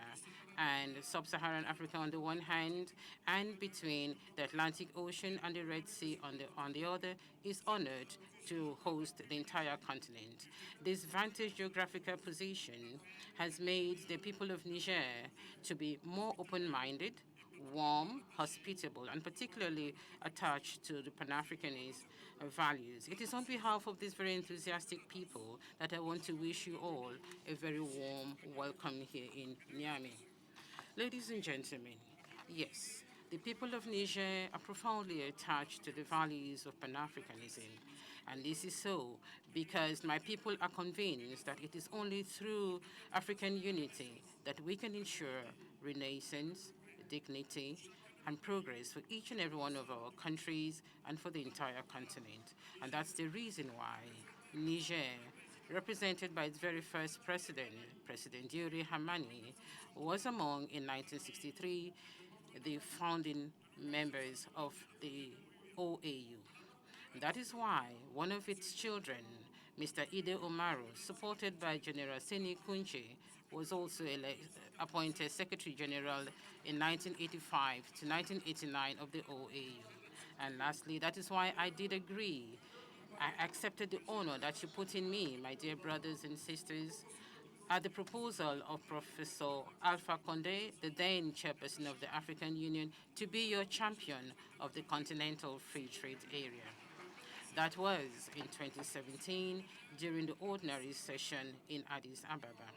S21: and Sub-Saharan Africa on the one hand, and between the Atlantic Ocean and the Red Sea on the other, is honored to host the entire continent. This vantage geographical position has made the people of Niger to be more open-minded, warm, hospitable, and particularly attached to the Pan-Africanist values. It is on behalf of these very enthusiastic people that I want to wish you all a very warm welcome here in Niamey. Ladies and gentlemen, yes, the people of Niger are profoundly attached to the values of Pan-Africanism. And this is so because my people are convinced that it is only through African unity that we can ensure renaissance, dignity, and progress for each and every one of our countries and for the entire continent. And that's the reason why Niger, represented by its very first president, President Diori Hamani, was among, in 1963, the founding members of the OAU. That is why one of its children, Mr. Ide Omaru, supported by General Seni Kunche, was also appointed Secretary General in 1985 to 1989 of the OAU. And lastly, that is why I did agree. I accepted the honor that you put in me, my dear brothers and sisters, at the proposal of Professor Alpha Condé, the then chairperson of the African Union, to be your champion of the Continental Free Trade Area. That was in 2017 during the ordinary session in Addis Ababa.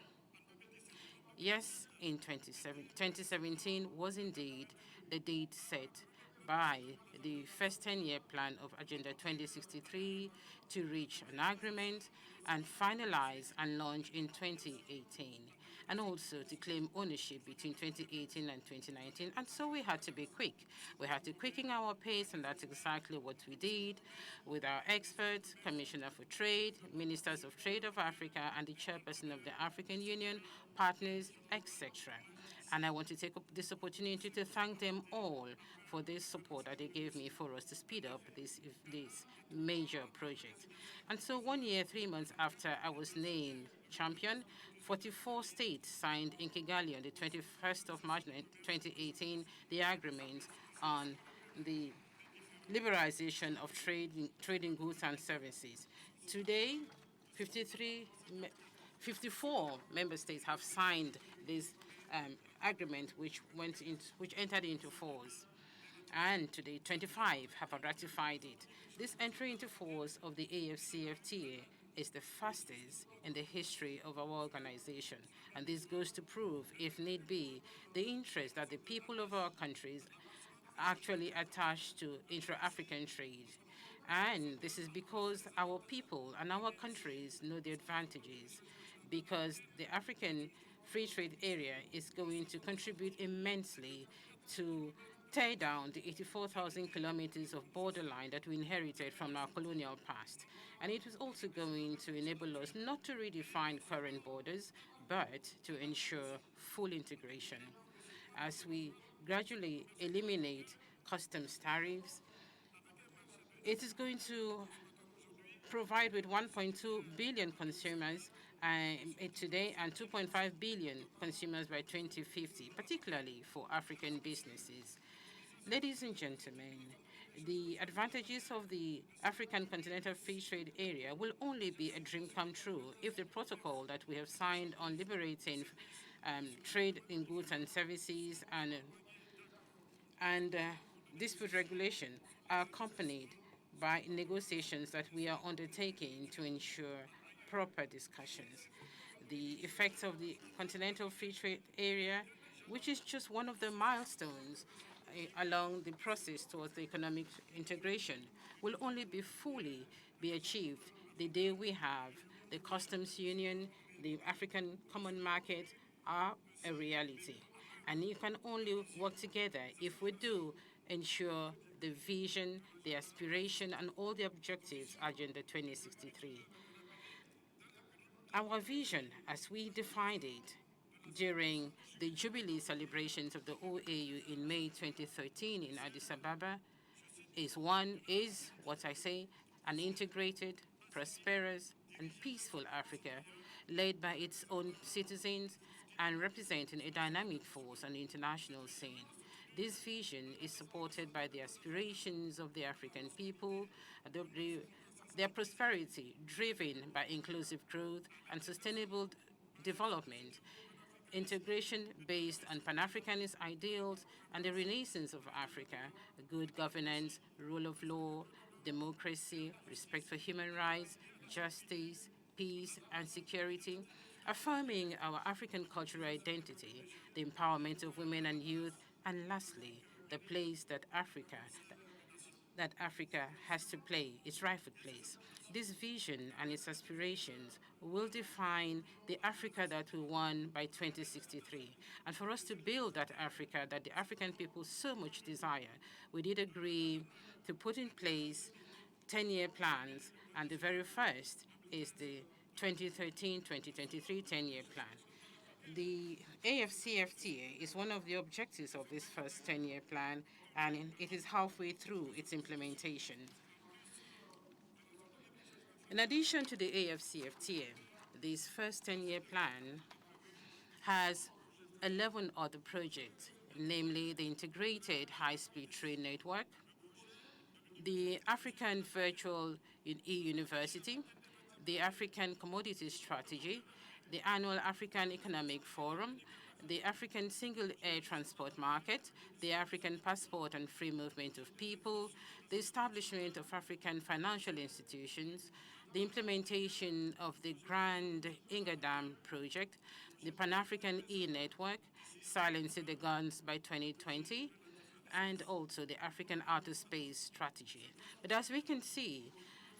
S21: Yes, in 2017 was indeed the date set by the first 10-year plan of Agenda 2063 to reach an agreement and finalize and launch in 2018, and also to claim ownership between 2018 and 2019. And so we had to be quick. We had to quicken our pace, and that's exactly what we did with our experts, Commissioner for Trade, Ministers of Trade of Africa, and the chairperson of the African Union, partners, etc. And I want to take up this opportunity to thank them all for this support that they gave me for us to speed up this major project. And so 1 year, 3 months after I was named champion, 44 states signed in Kigali on the 21st of March 2018 the agreement on the liberalization of trading goods and services. Today, 54 member states have signed this agreement, which entered into force. And today, 25 have ratified it. This entry into force of the AfCFTA is the fastest in the history of our organization. And this goes to prove, if need be, the interest that the people of our countries actually attached to intra-African trade. And this is because our people and our countries know the advantages, because the African Free Trade Area is going to contribute immensely to tear down the 84,000 kilometers of borderline that we inherited from our colonial past. And it is also going to enable us not to redefine current borders, but to ensure full integration. As we gradually eliminate customs tariffs, it is going to provide with 1.2 billion consumers today and 2.5 billion consumers by 2050, particularly for African businesses. Ladies and gentlemen, the advantages of the African Continental Free Trade Area will only be a dream come true if the protocol that we have signed on liberating trade in goods and services and dispute regulation are accompanied by negotiations that we are undertaking to ensure proper discussions. The effects of the Continental Free Trade Area, which is just one of the milestones along the process towards the economic integration, will only be fully be achieved the day we have the customs union, the African common market are a reality. And you can only work together if we do ensure the vision, the aspiration, and all the objectives Agenda 2063. Our vision, as we defined it during the Jubilee celebrations of the OAU in May 2013 in Addis Ababa, is what I say, an integrated, prosperous, and peaceful Africa led by its own citizens and representing a dynamic force on the international scene. This vision is supported by the aspirations of the African people, their prosperity driven by inclusive growth and sustainable development, integration based on Pan-Africanist ideals, and the renaissance of Africa, good governance, rule of law, democracy, respect for human rights, justice, peace, and security, affirming our African cultural identity, the empowerment of women and youth, and lastly, the place that Africa has to play its rightful place. This vision and its aspirations will define the Africa that we want by 2063. And for us to build that Africa that the African people so much desire, we did agree to put in place 10-year plans, and the very first is the 2013-2023 10-year plan. The AfCFTA is one of the objectives of this first 10-year plan, and it is halfway through its implementation. In addition to the AfCFTA, this first 10-year plan has 11 other projects, namely the Integrated High-Speed Train Network, the African Virtual E-University, the African Commodities Strategy, the Annual African Economic Forum, the African Single Air Transport Market, the African Passport and Free Movement of People, the establishment of African financial institutions, the implementation of the Grand Inga Dam project, the Pan-African E-Network, silencing the guns by 2020, and also the African Outer Space Strategy. But as we can see,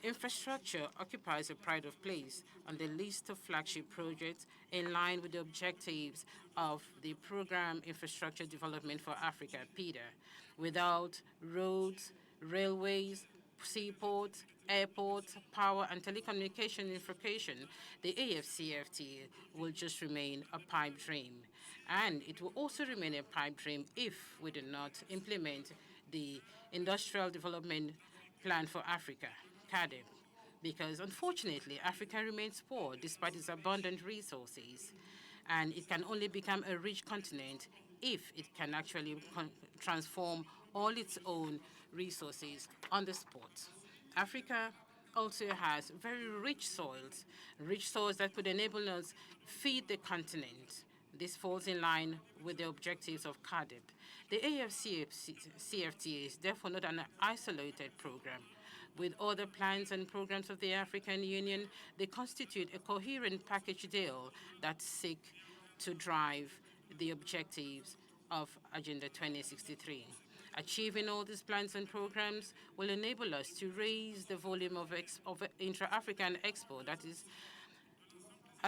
S21: infrastructure occupies a pride of place on the list of flagship projects in line with the objectives of the Program Infrastructure Development for Africa, PIDA. Without roads, railways, seaports, airports, power, and telecommunication infrastructure, the AfCFTA will just remain a pipe dream. And it will also remain a pipe dream if we do not implement the Industrial Development Plan for Africa, CADEP, because unfortunately, Africa remains poor despite its abundant resources, and it can only become a rich continent if it can actually transform all its own resources on the spot. Africa also has very rich soils that could enable us feed the continent. This falls in line with the objectives of CADEP. The AfCFTA is therefore not an isolated program. With other plans and programs of the African Union, they constitute a coherent package deal that seek to drive the objectives of Agenda 2063. Achieving all these plans and programs will enable us to raise the volume of intra-African export, that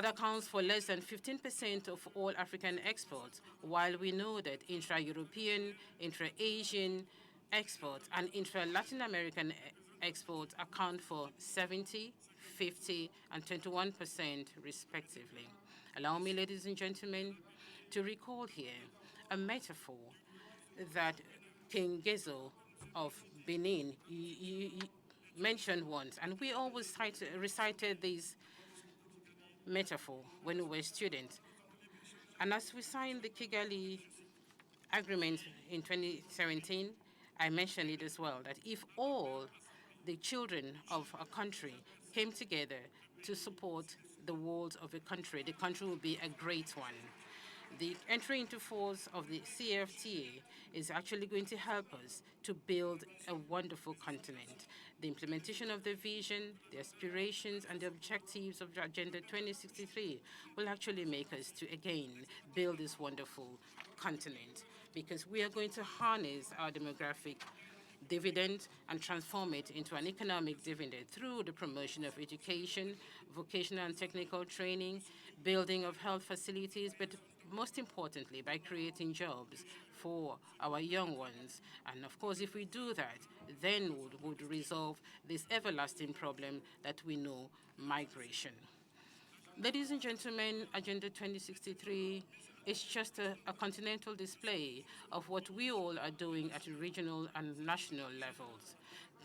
S21: accounts for less than 15% of all African exports, while we know that intra-European, intra-Asian exports and intra-Latin American exports account for 70, 50, and 21% respectively. Allow me, ladies and gentlemen, to recall here a metaphor that King Gezo of Benin mentioned once, and we always recited this metaphor when we were students. And as we signed the Kigali Agreement in 2017, I mentioned it as well, that if all the children of a country came together to support the walls of a country, the country would be a great one. The entry into force of the CFTA is actually going to help us to build a wonderful continent. The implementation of the vision, the aspirations, and the objectives of Agenda 2063 will actually make us to, again, build this wonderful continent, because we are going to harness our demographic dividend and transform it into an economic dividend through the promotion of education, vocational and technical training, building of health facilities, but most importantly, by creating jobs for our young ones. And of course, if we do that, then would resolve this everlasting problem that we know, migration. Ladies and gentlemen, Agenda 2063 is just a continental display of what we all are doing at regional and national levels.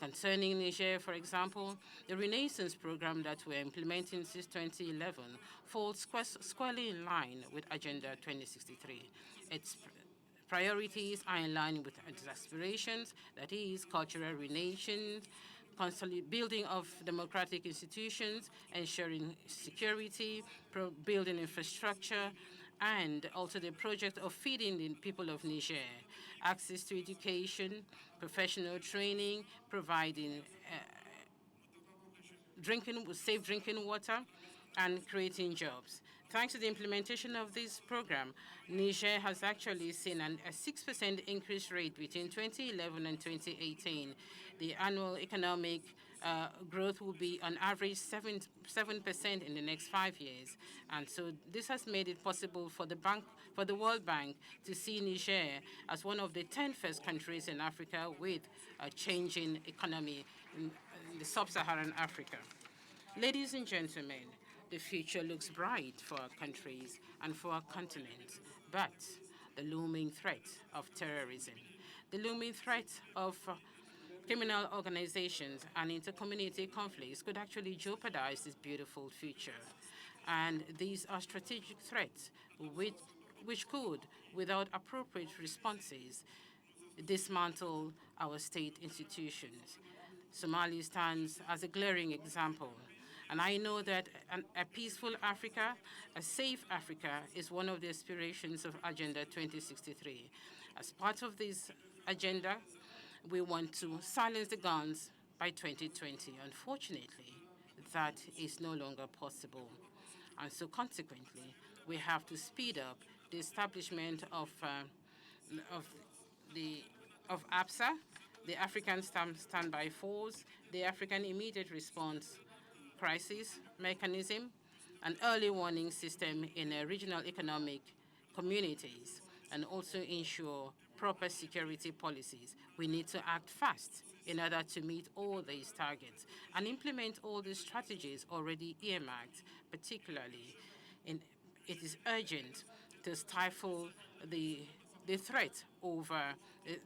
S21: Concerning Niger, for example, the Renaissance program that we're implementing since 2011 falls squarely in line with Agenda 2063. Its priorities are in line with its aspirations, that is, cultural renaissance, building of democratic institutions, ensuring security, building infrastructure, and also the project of feeding the people of Niger, access to education, professional training, providing safe drinking water, and creating jobs. Thanks to the implementation of this program, Niger has actually seen a 6% increase rate between 2011 and 2018. The annual economic growth will be on average 7% in the next 5 years. And so this has made it possible for the World Bank to see Niger as one of the 10 first countries in Africa with a changing economy in the sub-Saharan Africa. Ladies and gentlemen, the future looks bright for our countries and for our continent, but the looming threat of terrorism, the looming threat of criminal organizations and inter-community conflicts could actually jeopardize this beautiful future. And these are strategic threats which could, without appropriate responses, dismantle our state institutions. Somalia stands as a glaring example. And I know that a peaceful Africa, a safe Africa, is one of the aspirations of Agenda 2063. As part of this agenda, we want to silence the guns by 2020. Unfortunately, that is no longer possible. And so consequently, we have to speed up the establishment of APSA, the African Standby Force, the African Immediate Response Crisis Mechanism, an early warning system in regional economic communities, and also ensure proper security policies. We need to act fast in order to meet all these targets and implement all the strategies already earmarked, particularly it is urgent to stifle the threat over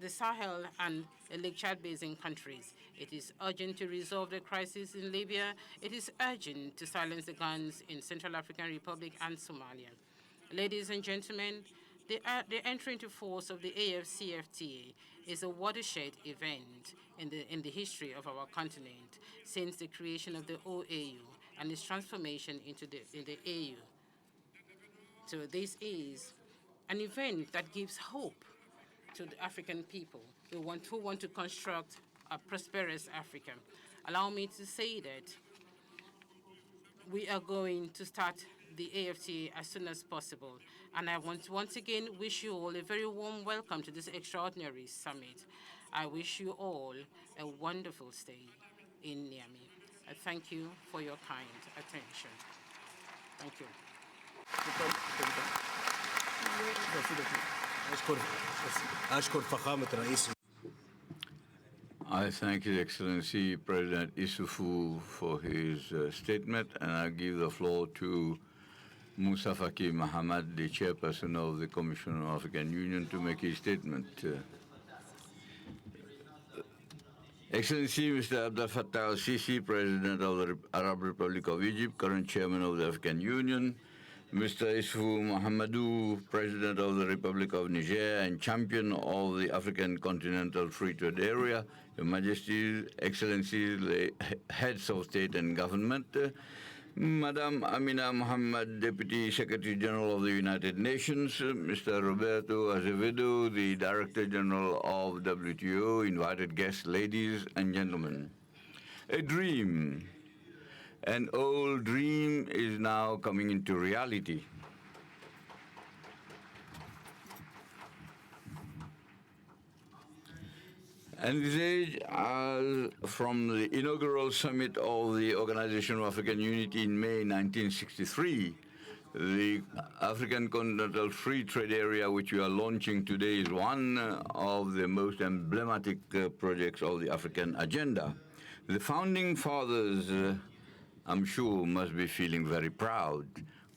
S21: the Sahel and the Lake Chad Basin countries. It is urgent to resolve the crisis in Libya. It is urgent to silence the guns in Central African Republic and Somalia. Ladies and gentlemen, the entry into force of the AfCFTA is a watershed event in the history of our continent since the creation of the OAU and its transformation into the AU. So this is an event that gives hope to the African people who want to construct a prosperous Africa. Allow me to say that we are going to start the AfCFTA as soon as possible. And I want to once again wish you all a very warm welcome to this extraordinary summit. I wish you all a wonderful stay in Niamey. I thank you for your kind attention. Thank you.
S2: I thank His Excellency President Issoufou for his statement, and I give the floor to Musa Faki Mahamad, the chairperson of the Commission of African Union, to make his statement. Excellency Mr. Abdel Fattah al-Sisi, President of the Arab Republic of Egypt, current chairman of the African Union, Mr. Issoufou Mahamadou, President of the Republic of Niger and champion of the African Continental Free Trade Area, Your Majesty, Excellencies, heads of state and government, Madam Amina Mohammed, Deputy Secretary General of the United Nations, Mr. Roberto Azevedo, the Director General of WTO, invited guests, ladies and gentlemen. A dream. An old dream is now coming into reality. Envisaged as from the inaugural summit of the Organization of African Unity in May 1963, the African Continental Free Trade Area, which we are launching today, is one of the most emblematic projects of the African agenda. The founding fathers, I'm sure, must be feeling very proud.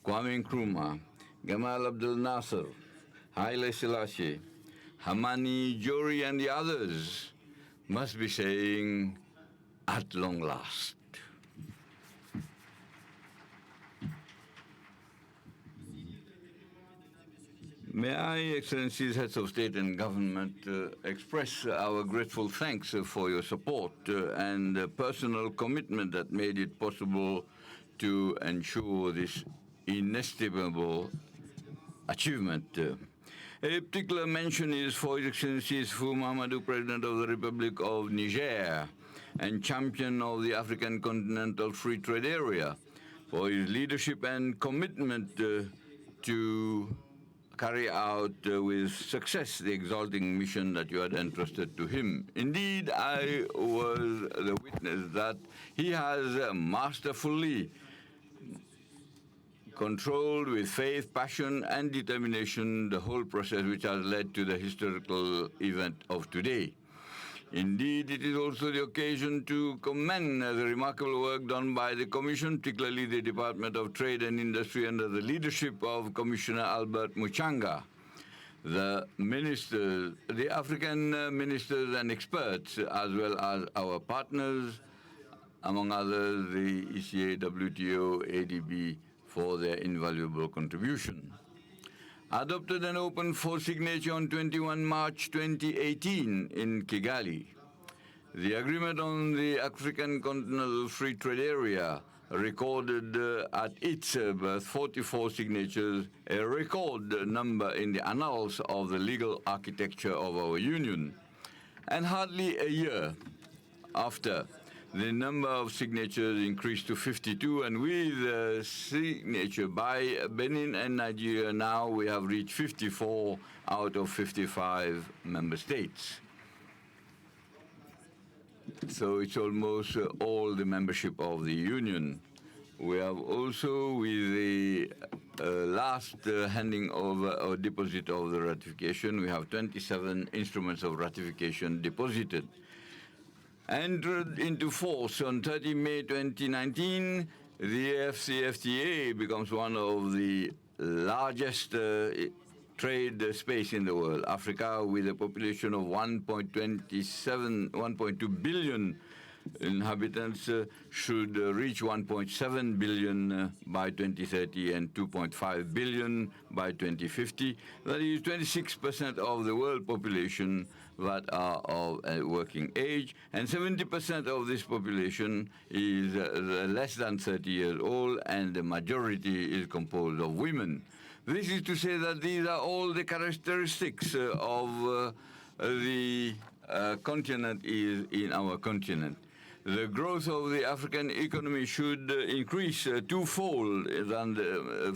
S2: Kwame Nkrumah, Gamal Abdel Nasser, Haile Selassie, Hamani Jori, and the others must be saying, at long last. May I, Excellencies, Heads of State and Government, express our grateful thanks for your support and personal commitment that made it possible to ensure this inestimable achievement. A particular mention is for His Excellency Issoufou Mahamadou, President of the Republic of Niger and champion of the African Continental Free Trade Area, for his leadership and commitment to carry out with success the exalting mission that you had entrusted to him. Indeed, I was the witness that he has masterfully controlled with faith, passion, and determination the whole process which has led to the historical event of today. Indeed, it is also the occasion to commend the remarkable work done by the Commission, particularly the Department of Trade and Industry under the leadership of Commissioner Albert Muchanga. The ministers, the African ministers and experts, as well as our partners, among others, the ECA, WTO, ADB, for their invaluable contribution. Adopted and opened for signature on 21 March 2018 in Kigali. The agreement on the African Continental Free Trade Area recorded at its birth 44 signatures, a record number in the annals of the legal architecture of our union. And hardly a year after, the number of signatures increased to 52, and with signature by Benin and Nigeria, now we have reached 54 out of 55 member states. So it's almost all the membership of the Union. We have also, with the last handing over or deposit of the ratification, we have 27 instruments of ratification deposited. Entered into force on 30 May 2019, the AfCFTA becomes one of the largest trade space in the world. Africa, with a population of 1.2 billion inhabitants, should reach 1.7 billion by 2030 and 2.5 billion by 2050. That is 26% of the world population that are of a working age, and 70% of this population is less than 30 years old, and the majority is composed of women. This is to say that these are all the characteristics of the continent is in our continent. The growth of the African economy should increase twofold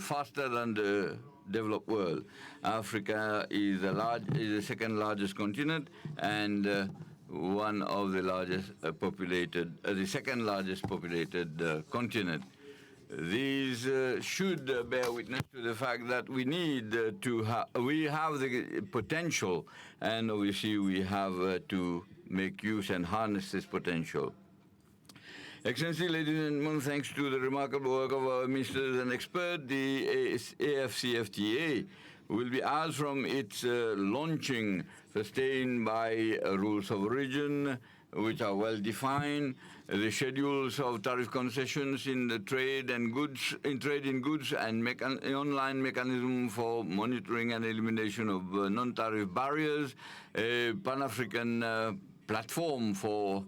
S2: faster than the developed world. Africa is the second largest continent and one of the largest the second largest populated continent. These should bear witness to the fact that we need we have the potential, and obviously we have to make use and harness this potential. Excellency, ladies and gentlemen, thanks to the remarkable work of our ministers and experts, the AfCFTA will be as from its launching, sustained by rules of origin, which are well defined, the schedules of tariff concessions in the trade and goods, in goods, and online mechanism for monitoring and elimination of non-tariff barriers, a Pan-African platform for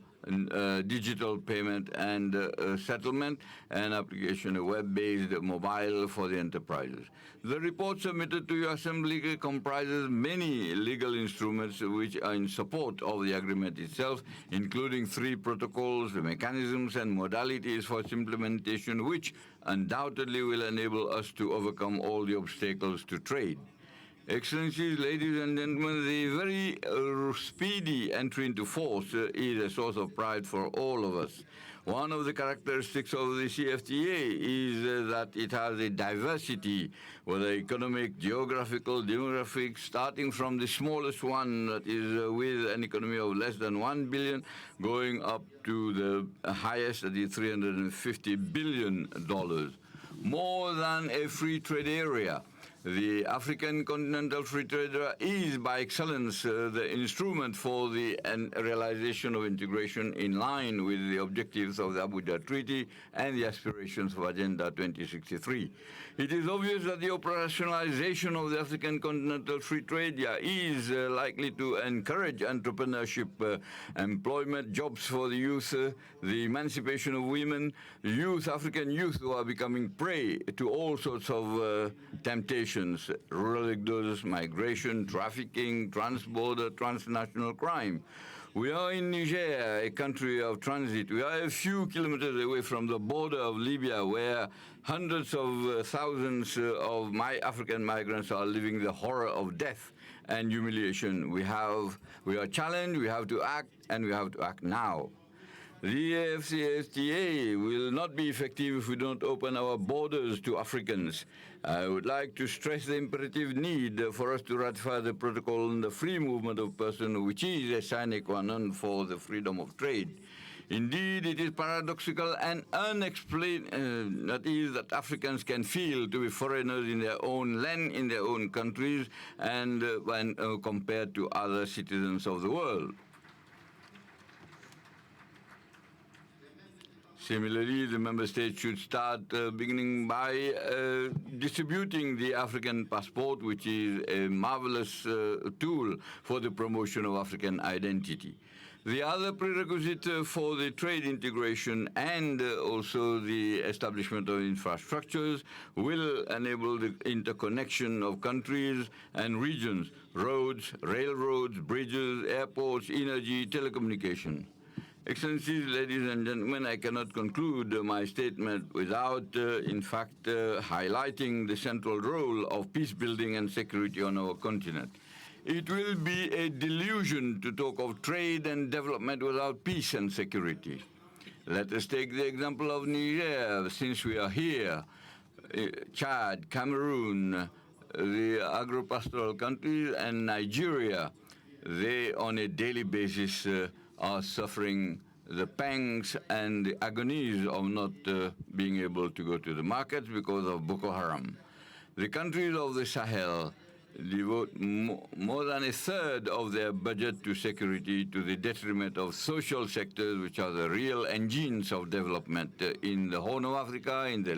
S2: digital payment and settlement, and application, a web-based mobile for the enterprises. The report submitted to your Assembly comprises many legal instruments which are in support of the agreement itself, including 3 protocols, the mechanisms and modalities for its implementation, which undoubtedly will enable us to overcome all the obstacles to trade. Excellencies, ladies and gentlemen, the very speedy entry into force is a source of pride for all of us. One of the characteristics of the CFTA is that it has a diversity, whether economic, geographical, demographic, starting from the smallest one, that is with an economy of less than $1 billion, going up to the highest, that is $350 billion. More than a free trade area. The African Continental Free Trade Area is, by excellence, the instrument for the realization of integration in line with the objectives of the Abuja Treaty and the aspirations of Agenda 2063. It is obvious that the operationalization of the African Continental Free Trade Area is likely to encourage entrepreneurship, employment, jobs for the youth, the emancipation of women, African youth who are becoming prey to all sorts of temptations. Rural exodus, migration, trafficking, transborder, transnational crime. We are in Niger, a country of transit. We are a few kilometers away from the border of Libya, where hundreds of thousands of African migrants are living the horror of death and humiliation. We are challenged, we have to act, and we have to act now. The AfCFTA will not be effective if we don't open our borders to Africans. I would like to stress the imperative need for us to ratify the protocol on the free movement of persons, which is a sine qua non for the freedom of trade. Indeed, it is paradoxical and unexplained, that is, that Africans can feel to be foreigners in their own land, in their own countries, and when compared to other citizens of the world. Similarly, the member states should start beginning by distributing the African passport, which is a marvelous tool for the promotion of African identity. The other prerequisite for the trade integration and also the establishment of infrastructures will enable the interconnection of countries and regions, roads, railroads, bridges, airports, energy, telecommunication. Excellencies, ladies and gentlemen, I cannot conclude my statement without, highlighting the central role of peace building and security on our continent. It will be a delusion to talk of trade and development without peace and security. Let us take the example of Niger, since we are here, Chad, Cameroon, the agro-pastoral countries, and Nigeria. They, on a daily basis, are suffering the pangs and the agonies of not being able to go to the markets because of Boko Haram. The countries of the Sahel devote more than a third of their budget to security, to the detriment of social sectors, which are the real engines of development in the Horn of Africa, in the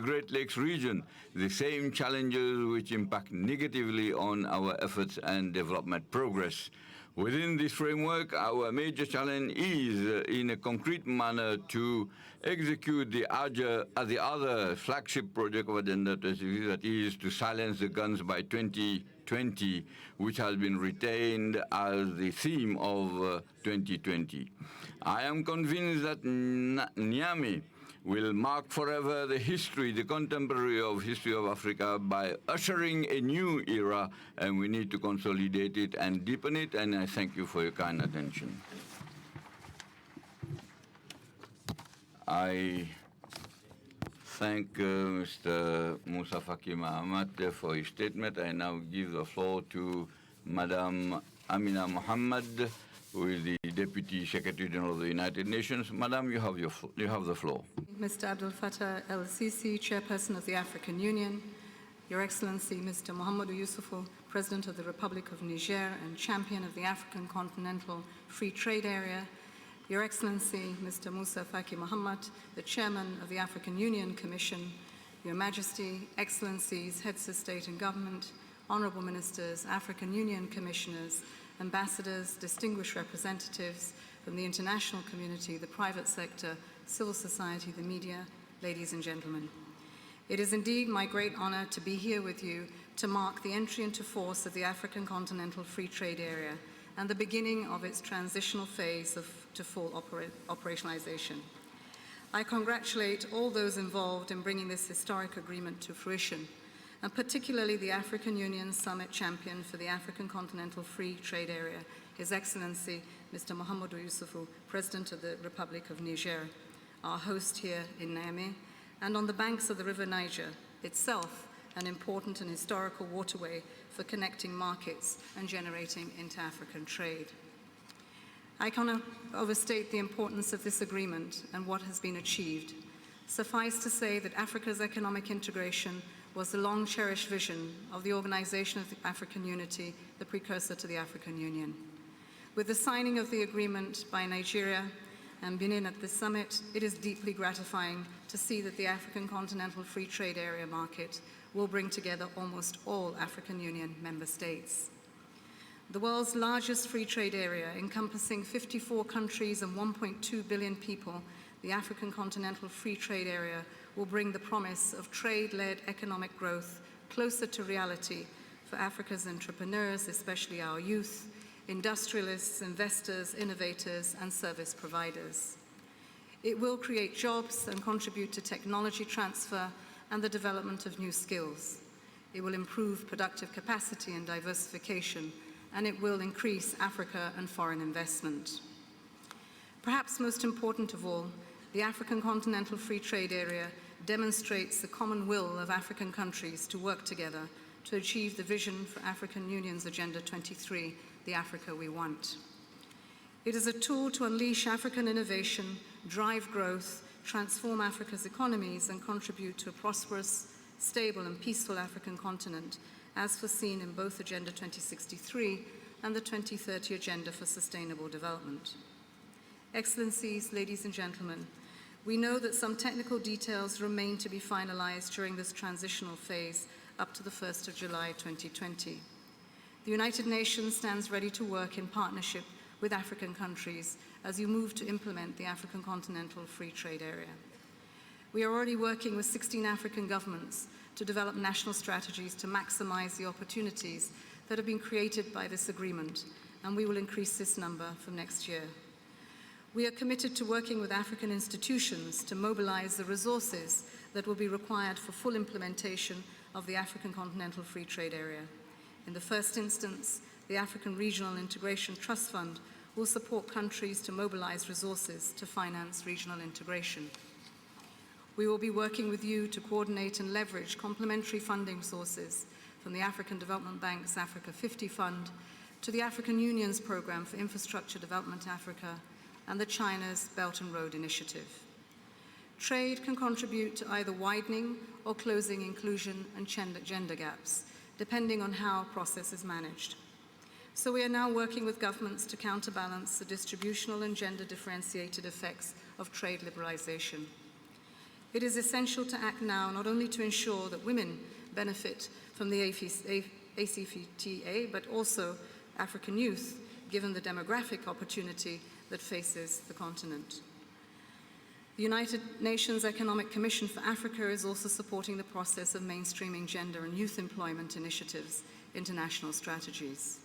S2: Great Lakes region. The same challenges which impact negatively on our efforts and development progress. Within this framework, our major challenge is, in a concrete manner, to execute the other flagship project of Agenda 2063, that is to silence the guns by 2020, which has been retained as the theme of 2020. I am convinced that Niamey will mark forever the contemporary history of Africa by ushering a new era, and we need to consolidate it and deepen it, and I thank you for your kind attention. I thank Mr. Moussa Faki Mahamat for his statement. I now give the floor to Madam Amina Mohammed, who is the Deputy Secretary General of the United Nations. Madam, you have the floor.
S1: Mr. Abdel Fattah el-Sisi, Chairperson of the African Union, Your Excellency Mr. Mohamedou Youssoufou, President of the Republic of Niger and Champion of the African Continental Free Trade Area, Your Excellency Mr. Moussa Faki Mohammed, the Chairman of the African Union Commission, Your Majesty, Excellencies, Heads of State and Government, Honourable Ministers, African Union Commissioners, Ambassadors, distinguished representatives from the international community, the private sector, civil society, the media, ladies and gentlemen. It is indeed my great honor to be here with you to mark the entry into force of the African Continental Free Trade Area and the beginning of its transitional phase to full operationalization. I congratulate all those involved in bringing this historic agreement to fruition, and particularly the African Union Summit Champion for the African Continental Free Trade Area, His Excellency Mr. Mohamedou Youssoufou, President of the Republic of Niger, our host here in Niamey, and on the banks of the River Niger, itself an important and historical waterway for connecting markets and generating inter-African trade. I cannot overstate the importance of this agreement and what has been achieved. Suffice to say that Africa's economic integration was the long-cherished vision of the Organization of the African Unity, the precursor to the African Union. With the signing of the agreement by Nigeria and Benin at the summit, it is deeply gratifying to see that the African Continental Free Trade Area market will bring together almost all African Union member states. The world's largest free trade area, encompassing 54 countries and 1.2 billion people, the African Continental Free Trade Area will bring the promise of trade-led economic growth closer to reality for Africa's entrepreneurs, especially our youth, industrialists, investors, innovators, and service providers. It will create jobs and contribute to technology transfer and the development of new skills. It will improve productive capacity and diversification, and it will increase Africa and foreign investment. Perhaps most important of all, the African Continental Free Trade Area demonstrates the common will of African countries to work together to achieve the vision for African Union's Agenda 23, the Africa we want. It is a tool to unleash African innovation, drive growth, transform Africa's economies, and contribute to a prosperous, stable, and peaceful African continent, as foreseen in both Agenda 2063 and the 2030 Agenda for Sustainable Development. Excellencies, ladies and gentlemen, we know that some technical details remain to be finalized during this transitional phase up to the 1st of July 2020. The United Nations stands ready to work in partnership with African countries as you move to implement the African Continental Free Trade Area. We are already working with 16 African governments to develop national strategies to maximize the opportunities that have been created by this agreement, and we will increase this number from next year. We are committed to working with African institutions to mobilize the resources that will be required for full implementation of the African Continental Free Trade Area. In the first instance, the African Regional Integration Trust Fund will support countries to mobilize resources to finance regional integration. We will be working with you to coordinate and leverage complementary funding sources from the African Development Bank's Africa 50 Fund to the African Union's Programme for Infrastructure Development Africa and the China's Belt and Road Initiative. Trade can contribute to either widening or closing inclusion and gender gaps, depending on how a process is managed. So we are now working with governments to counterbalance the distributional and gender differentiated effects of trade liberalization. It is essential to act now not only to ensure that women benefit from the AfCFTA, but also African youth, given the demographic opportunity that faces the continent. The United Nations Economic Commission for Africa is also supporting the process of mainstreaming gender and youth employment initiatives into national strategies.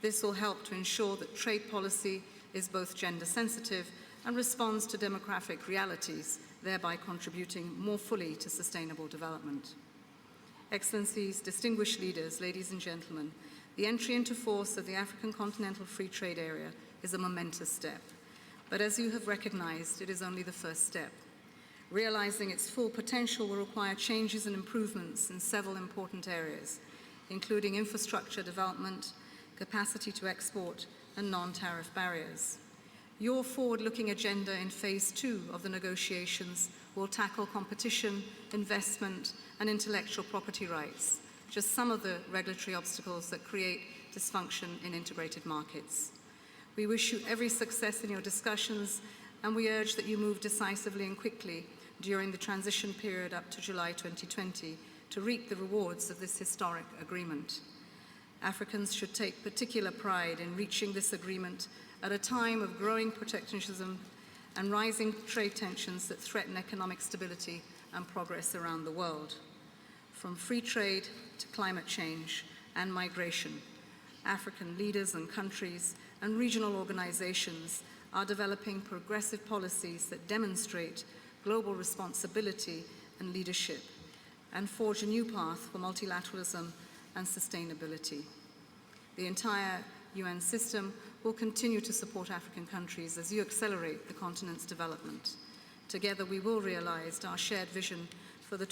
S1: This will help to ensure that trade policy is both gender sensitive and responds to demographic realities, thereby contributing more fully to sustainable development. Excellencies, distinguished leaders, ladies and gentlemen, the entry into force of the African Continental Free Trade Area is a momentous step. But as you have recognized, it is only the first step. Realizing its full potential will require changes and improvements in several important areas, including infrastructure development, capacity to export, and non-tariff barriers. Your forward-looking agenda in phase 2 of the negotiations will tackle competition, investment, and intellectual property rights, just some of the regulatory obstacles that create dysfunction in integrated markets. We wish you every success in your discussions, and we urge that you move decisively and quickly during the transition period up to July 2020 to reap the rewards of this historic agreement. Africans should take particular pride in reaching this agreement at a time of growing protectionism and rising trade tensions that threaten economic stability and progress around the world. From free trade to climate change and migration, African leaders and countries and regional organizations are developing progressive policies that demonstrate global responsibility and leadership and forge a new path for multilateralism and sustainability. The entire UN system will continue to support African countries as you accelerate the continent's development. Together we will realize our shared vision for the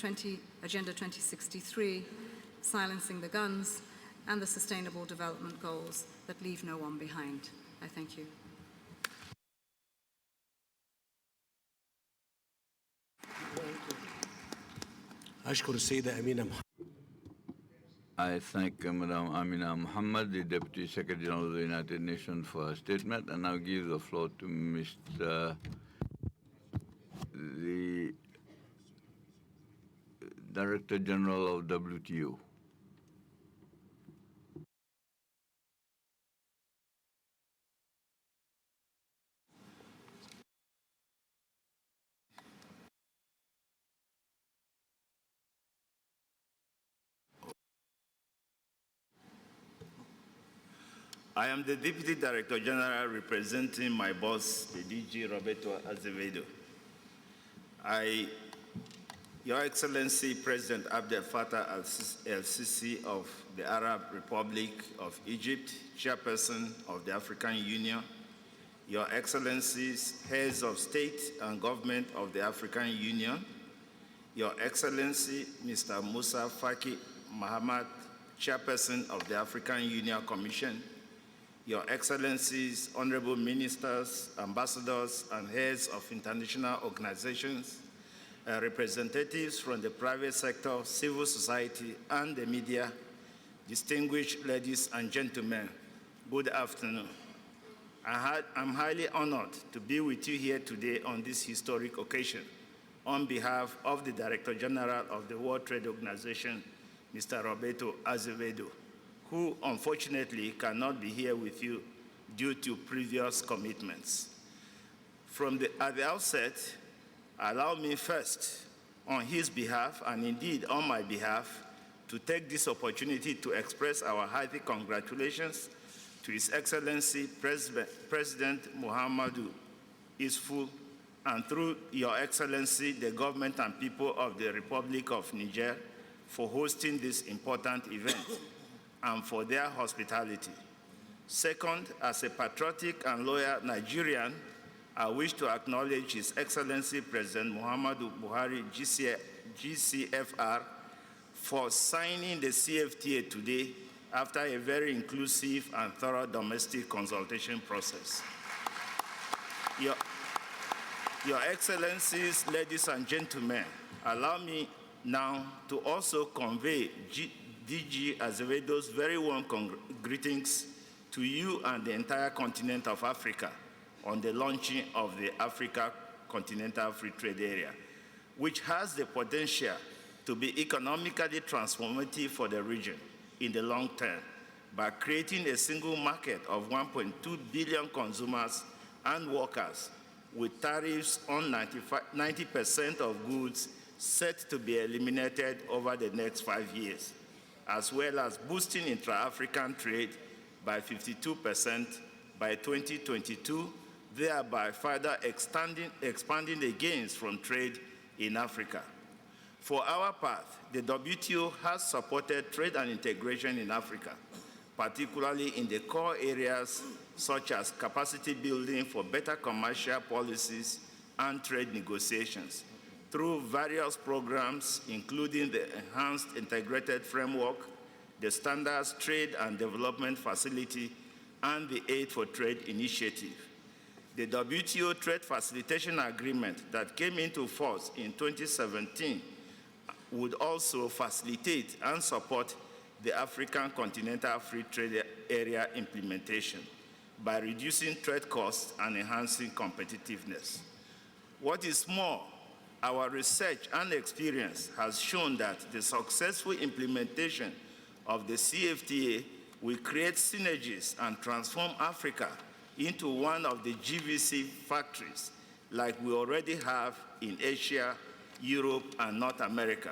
S1: Agenda 2063, silencing the guns, and the Sustainable Development Goals that leave no one behind. I thank you.
S2: I thank Madam Amina Mohammed, the Deputy Secretary General of the United Nations, for her statement, and now give the floor to Mr. the Director General of WTO.
S12: I am the Deputy Director General representing my boss, the DG Roberto Azevedo. Your Excellency President Abdel Fattah el-Sisi of the Arab Republic of Egypt, Chairperson of the African Union, Your Excellencies, Heads of State and Government of the African Union, Your Excellency Mr. Musa Faki Mahamat, Chairperson of the African Union Commission, Your Excellencies, Honorable Ministers, Ambassadors, and Heads of international organizations, representatives from the private sector, civil society, and the media, distinguished ladies and gentlemen, good afternoon. I'm highly honored to be with you here today on this historic occasion on behalf of the Director General of the World Trade Organization, Mr. Roberto Azevedo, who unfortunately cannot be here with you due to previous commitments. At the outset, allow me first, on his behalf, and indeed on my behalf, to take this opportunity to express our hearty congratulations to His Excellency President Muhammadu Issoufou, and through Your Excellency, the government and people of the Republic of Niger, for hosting this important event and for their hospitality. Second, as a patriotic and loyal Nigerian, I wish to acknowledge His Excellency President Muhammadu Buhari, GCFR, for signing the CFTA today after a very inclusive and thorough domestic consultation process. Your Excellencies, ladies and gentlemen, allow me now to also convey DG Azevedo's very warm greetings to you and the entire continent of Africa on the launching of the Africa Continental Free Trade Area, which has the potential to be economically transformative for the region in the long term by creating a single market of 1.2 billion consumers and workers with tariffs on 90% of goods set to be eliminated over the next 5 years, as well as boosting intra-African trade by 52% by 2022, thereby further expanding the gains from trade in Africa. For our part, the WTO has supported trade and integration in Africa, particularly in the core areas such as capacity building for better commercial policies and trade negotiations through various programs, including the Enhanced Integrated Framework, the Standards Trade and Development Facility, and the Aid for Trade Initiative. The WTO Trade Facilitation Agreement that came into force in 2017 would also facilitate and support the African Continental Free Trade Area implementation by reducing trade costs and enhancing competitiveness. What is more, our research and experience has shown that the successful implementation of the CFTA will create synergies and transform Africa into one of the GVC factories like we already have in Asia, Europe, and North America.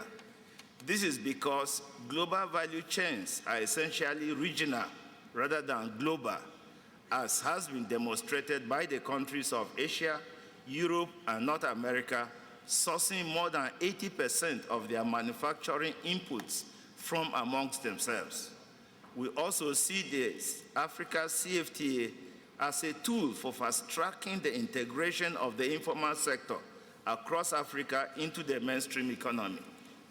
S12: This is because global value chains are essentially regional rather than global, as has been demonstrated by the countries of Asia, Europe, and North America sourcing more than 80% of their manufacturing inputs from amongst themselves. We also see the Africa CFTA as a tool for fast-tracking the integration of the informal sector across Africa into the mainstream economy,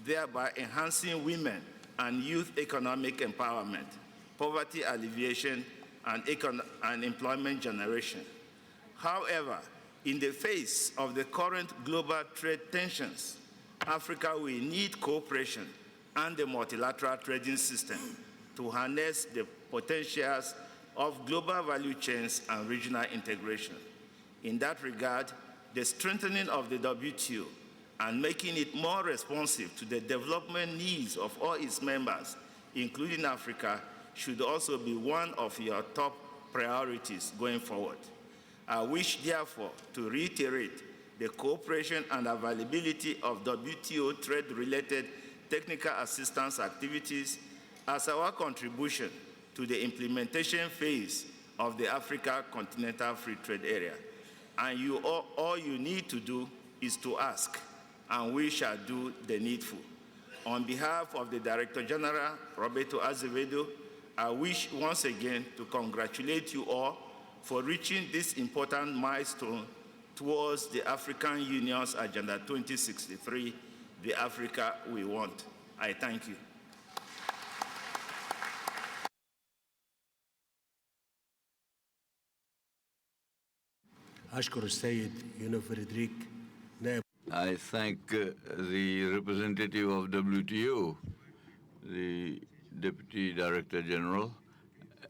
S12: thereby enhancing women and youth economic empowerment, poverty alleviation, and employment generation. However, in the face of the current global trade tensions, Africa will need cooperation and the multilateral trading system to harness the potentials of global value chains and regional integration. In that regard, the strengthening of the WTO and making it more responsive to the development needs of all its members, including Africa, should also be one of your top priorities going forward. I wish, therefore, to reiterate the cooperation and availability of WTO trade-related technical assistance activities as our contribution to the implementation phase of the Africa Continental Free Trade Area. And all you need to do is to ask, and we shall do the needful. On behalf of the Director General, Roberto Azevedo, I wish once again to congratulate you all for reaching this important milestone towards the African Union's Agenda 2063, the Africa we want. I thank you.
S2: I thank the representative of WTO, the Deputy Director General,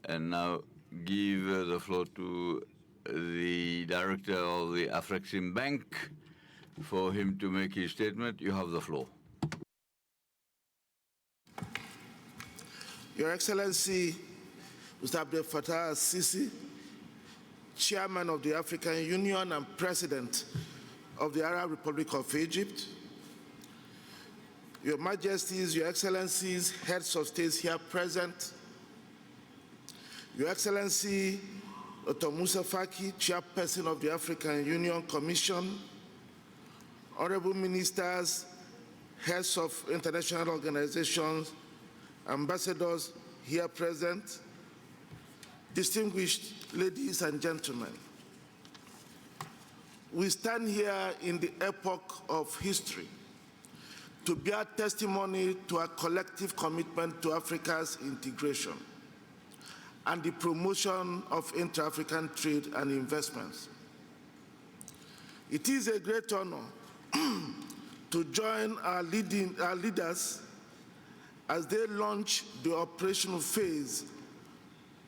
S2: and now give the floor to the Director of the AfrExim Bank for him to make his statement. You have the floor.
S13: Your Excellency, Mr. Abdel Fattah al-Sisi, Chairman of the African Union and President of the Arab Republic of Egypt, Your Majesties, Your Excellencies, Heads of States here present, Your Excellency, Dr. Moussa Faki, Chairperson of the African Union Commission, Honorable Ministers, Heads of international organizations, Ambassadors here present, distinguished ladies and gentlemen. We stand here in the epoch of history to bear testimony to our collective commitment to Africa's integration and the promotion of intra-African trade and investments. It is a great honor to join our leaders as they launch the operational phase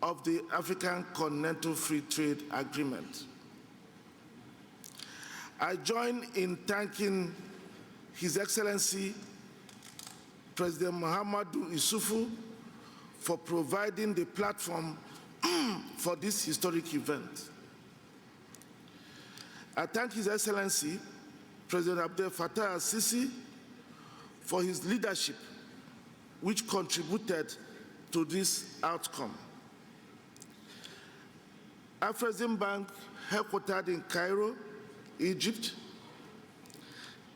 S13: of the African Continental Free Trade Agreement. I join in thanking His Excellency President Mahamadou Issoufou for providing the platform for this historic event. I thank His Excellency President Abdel Fattah al-Sisi for his leadership, which contributed to this outcome. AfrExim Bank, headquartered in Cairo, Egypt,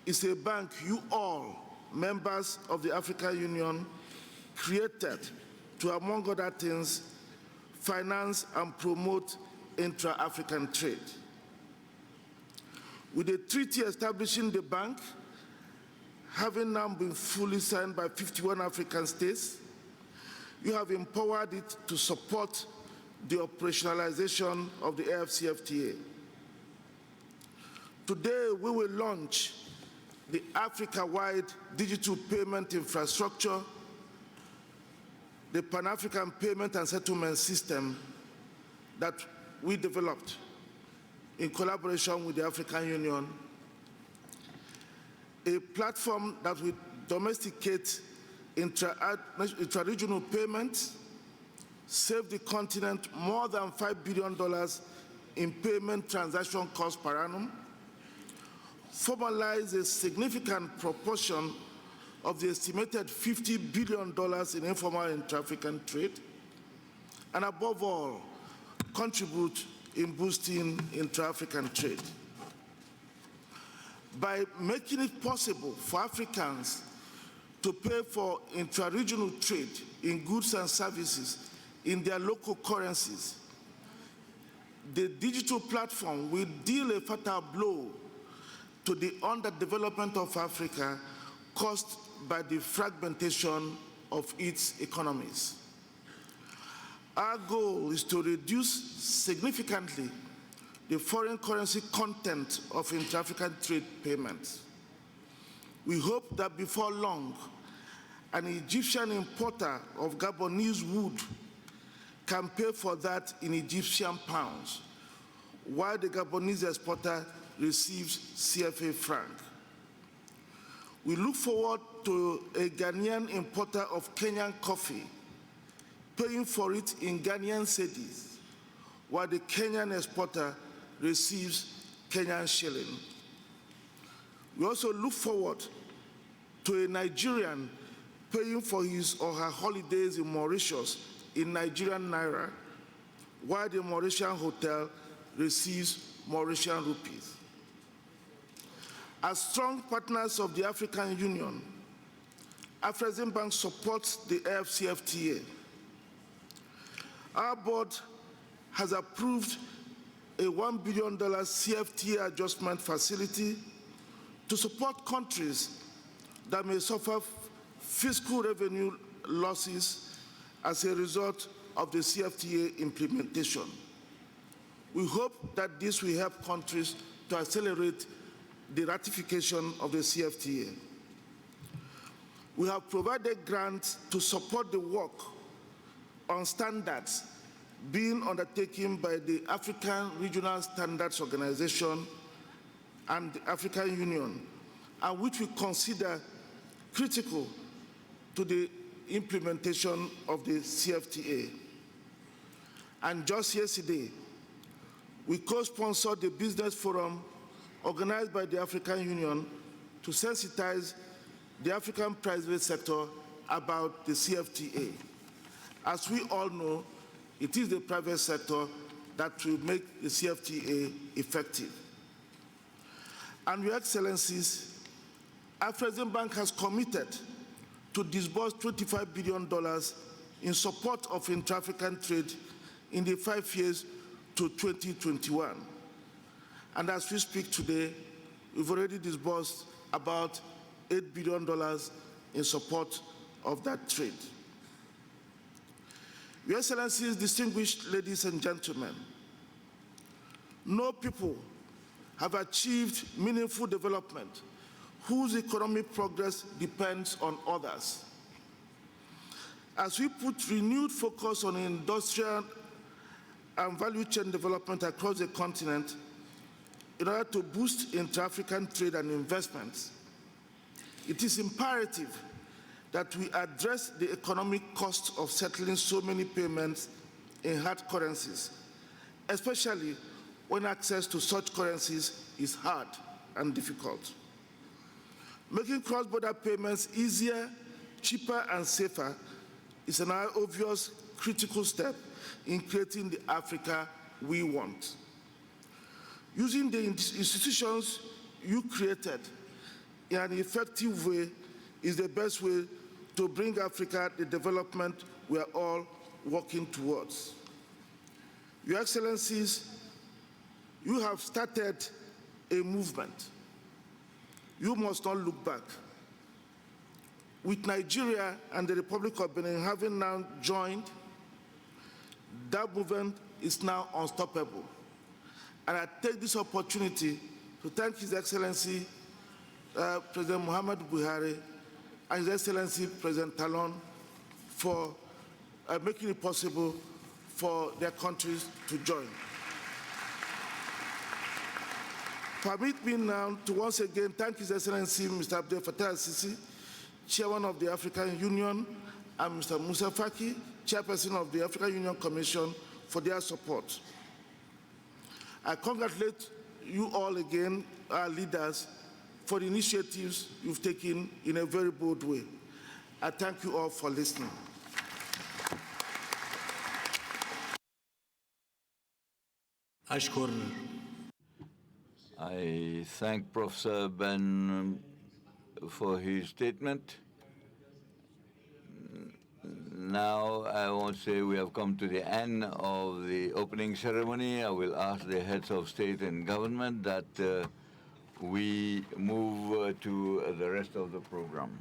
S13: is a bank you all, members of the African Union, created to, among other things, finance and promote intra-African trade. With the treaty establishing the bank, having now been fully signed by 51 African states, You have empowered it to support the operationalization of the AfCFTA. Today, we will launch the Africa-wide digital payment infrastructure, the Pan-African Payment and Settlement System that we developed in collaboration with the African Union, a platform that will domesticate intra-regional payments, save the continent more than $5 billion in payment transaction costs per annum, formalize a significant proportion of the estimated $50 billion in informal and African trade, and above all, contribute in boosting intra-African trade. By making it possible for Africans to pay for intra-regional trade in goods and services in their local currencies, the digital platform will deal a fatal blow to the underdevelopment of Africa caused by the fragmentation of its economies. Our goal is to reduce significantly the foreign currency content of intra-African trade payments. We hope that before long, an Egyptian importer of Gabonese wood can pay for that in Egyptian pounds, while the Gabonese exporter receives CFA franc. We look forward to a Ghanaian importer of Kenyan coffee paying for it in Ghanaian cedis, while the Kenyan exporter receives Kenyan shilling. We also look forward to a Nigerian paying for his or her holidays in Mauritius in Nigerian naira, while the Mauritian hotel receives Mauritian rupees. As strong partners of the African Union, Afreximbank supports the AfCFTA. Our board has approved a $1 billion CFTA adjustment facility to support countries that may suffer fiscal revenue losses as a result of the CFTA implementation. We hope that this will help countries to accelerate the ratification of the CFTA. We have provided grants to support the work on standards being undertaken by the African Regional Standards Organization and the African Union, and which we consider critical to the implementation of the CFTA. And just yesterday, we co-sponsored the Business Forum organized by the African Union to sensitize the African private sector about the CFTA. As we all know, it is the private sector that will make the CFTA effective. And Your Excellencies, Afreximbank has committed to disburse $25 billion in support of intra-African trade in the 5 years to 2021. And as we speak today, we've already disbursed about $8 billion in support of that trade. Your Excellencies, distinguished ladies and gentlemen, no people have achieved meaningful development whose economic progress depends on others. As we put renewed focus on industrial and value chain development across the continent in order to boost intra-African trade and investments, it is imperative that we address the economic cost of settling so many payments in hard currencies, especially when access to such currencies is hard and difficult. Making cross-border payments easier, cheaper, and safer is an obvious critical step in creating the Africa we want. Using the institutions you created in an effective way is the best way to bring Africa the development we are all working towards. Your Excellencies, you have started a movement. You must not look back. With Nigeria and the Republic of Benin having now joined, that movement is now unstoppable. And I take this opportunity to thank His Excellency President Muhammad Buhari and His Excellency President Talon for making it possible for their countries to join. Permit me now to once again thank His Excellency Mr. Abdel Fattah al-Sisi, Chairman of the African Union, and Mr. Musa Faki, Chairperson of the African Union Commission, for their support. I congratulate you all again, our leaders, for the initiatives you've taken in a very bold way. I thank you all for listening.
S2: I thank Professor Ben for his statement. Now I want to say we have come to the end of the opening ceremony. I will ask the heads of state and government that we move to the rest of the program.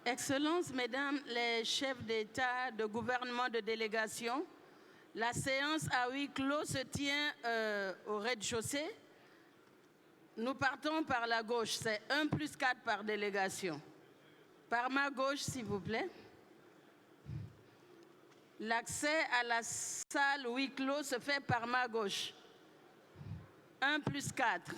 S16: Excellences, Mesdames les chefs d'État, de gouvernement, de délégation, la séance à huis clos se tient au rez-de-chaussée. Nous partons par la gauche, c'est 1 plus 4 par délégation. Par ma gauche, s'il vous plaît. L'accès à la salle huis clos se fait par ma gauche. 1 plus 4.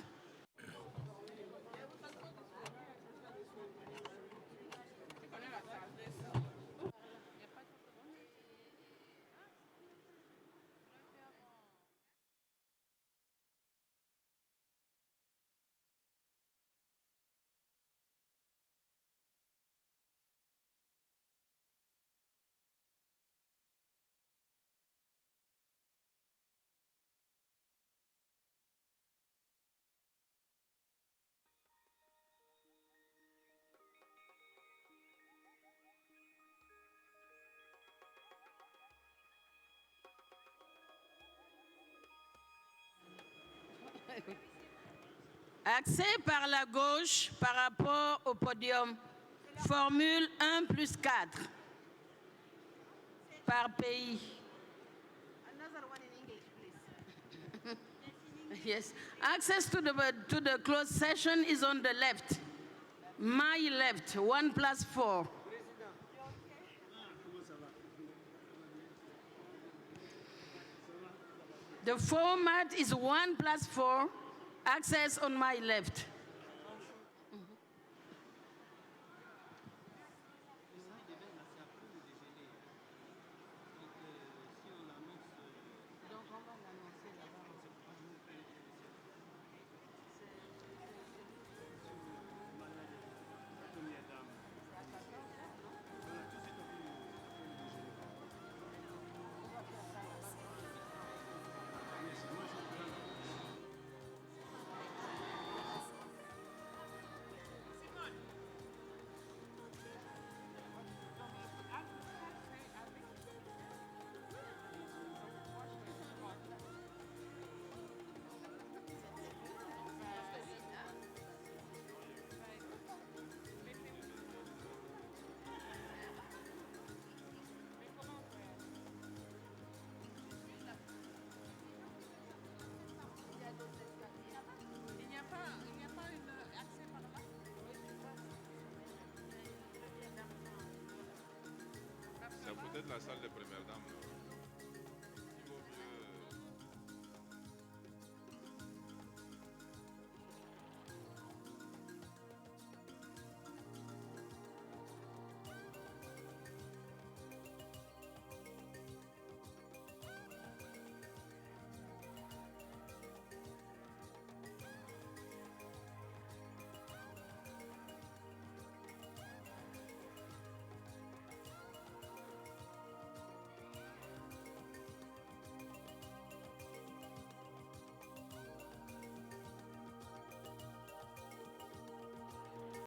S16: Accès par la gauche par rapport au podium. Formule 1 plus 4 par pays. Yes. Access to the closed session is on the left. My left, 1 plus 4. The format is 1 plus 4. Access on my left.
S3: la salle de première dame.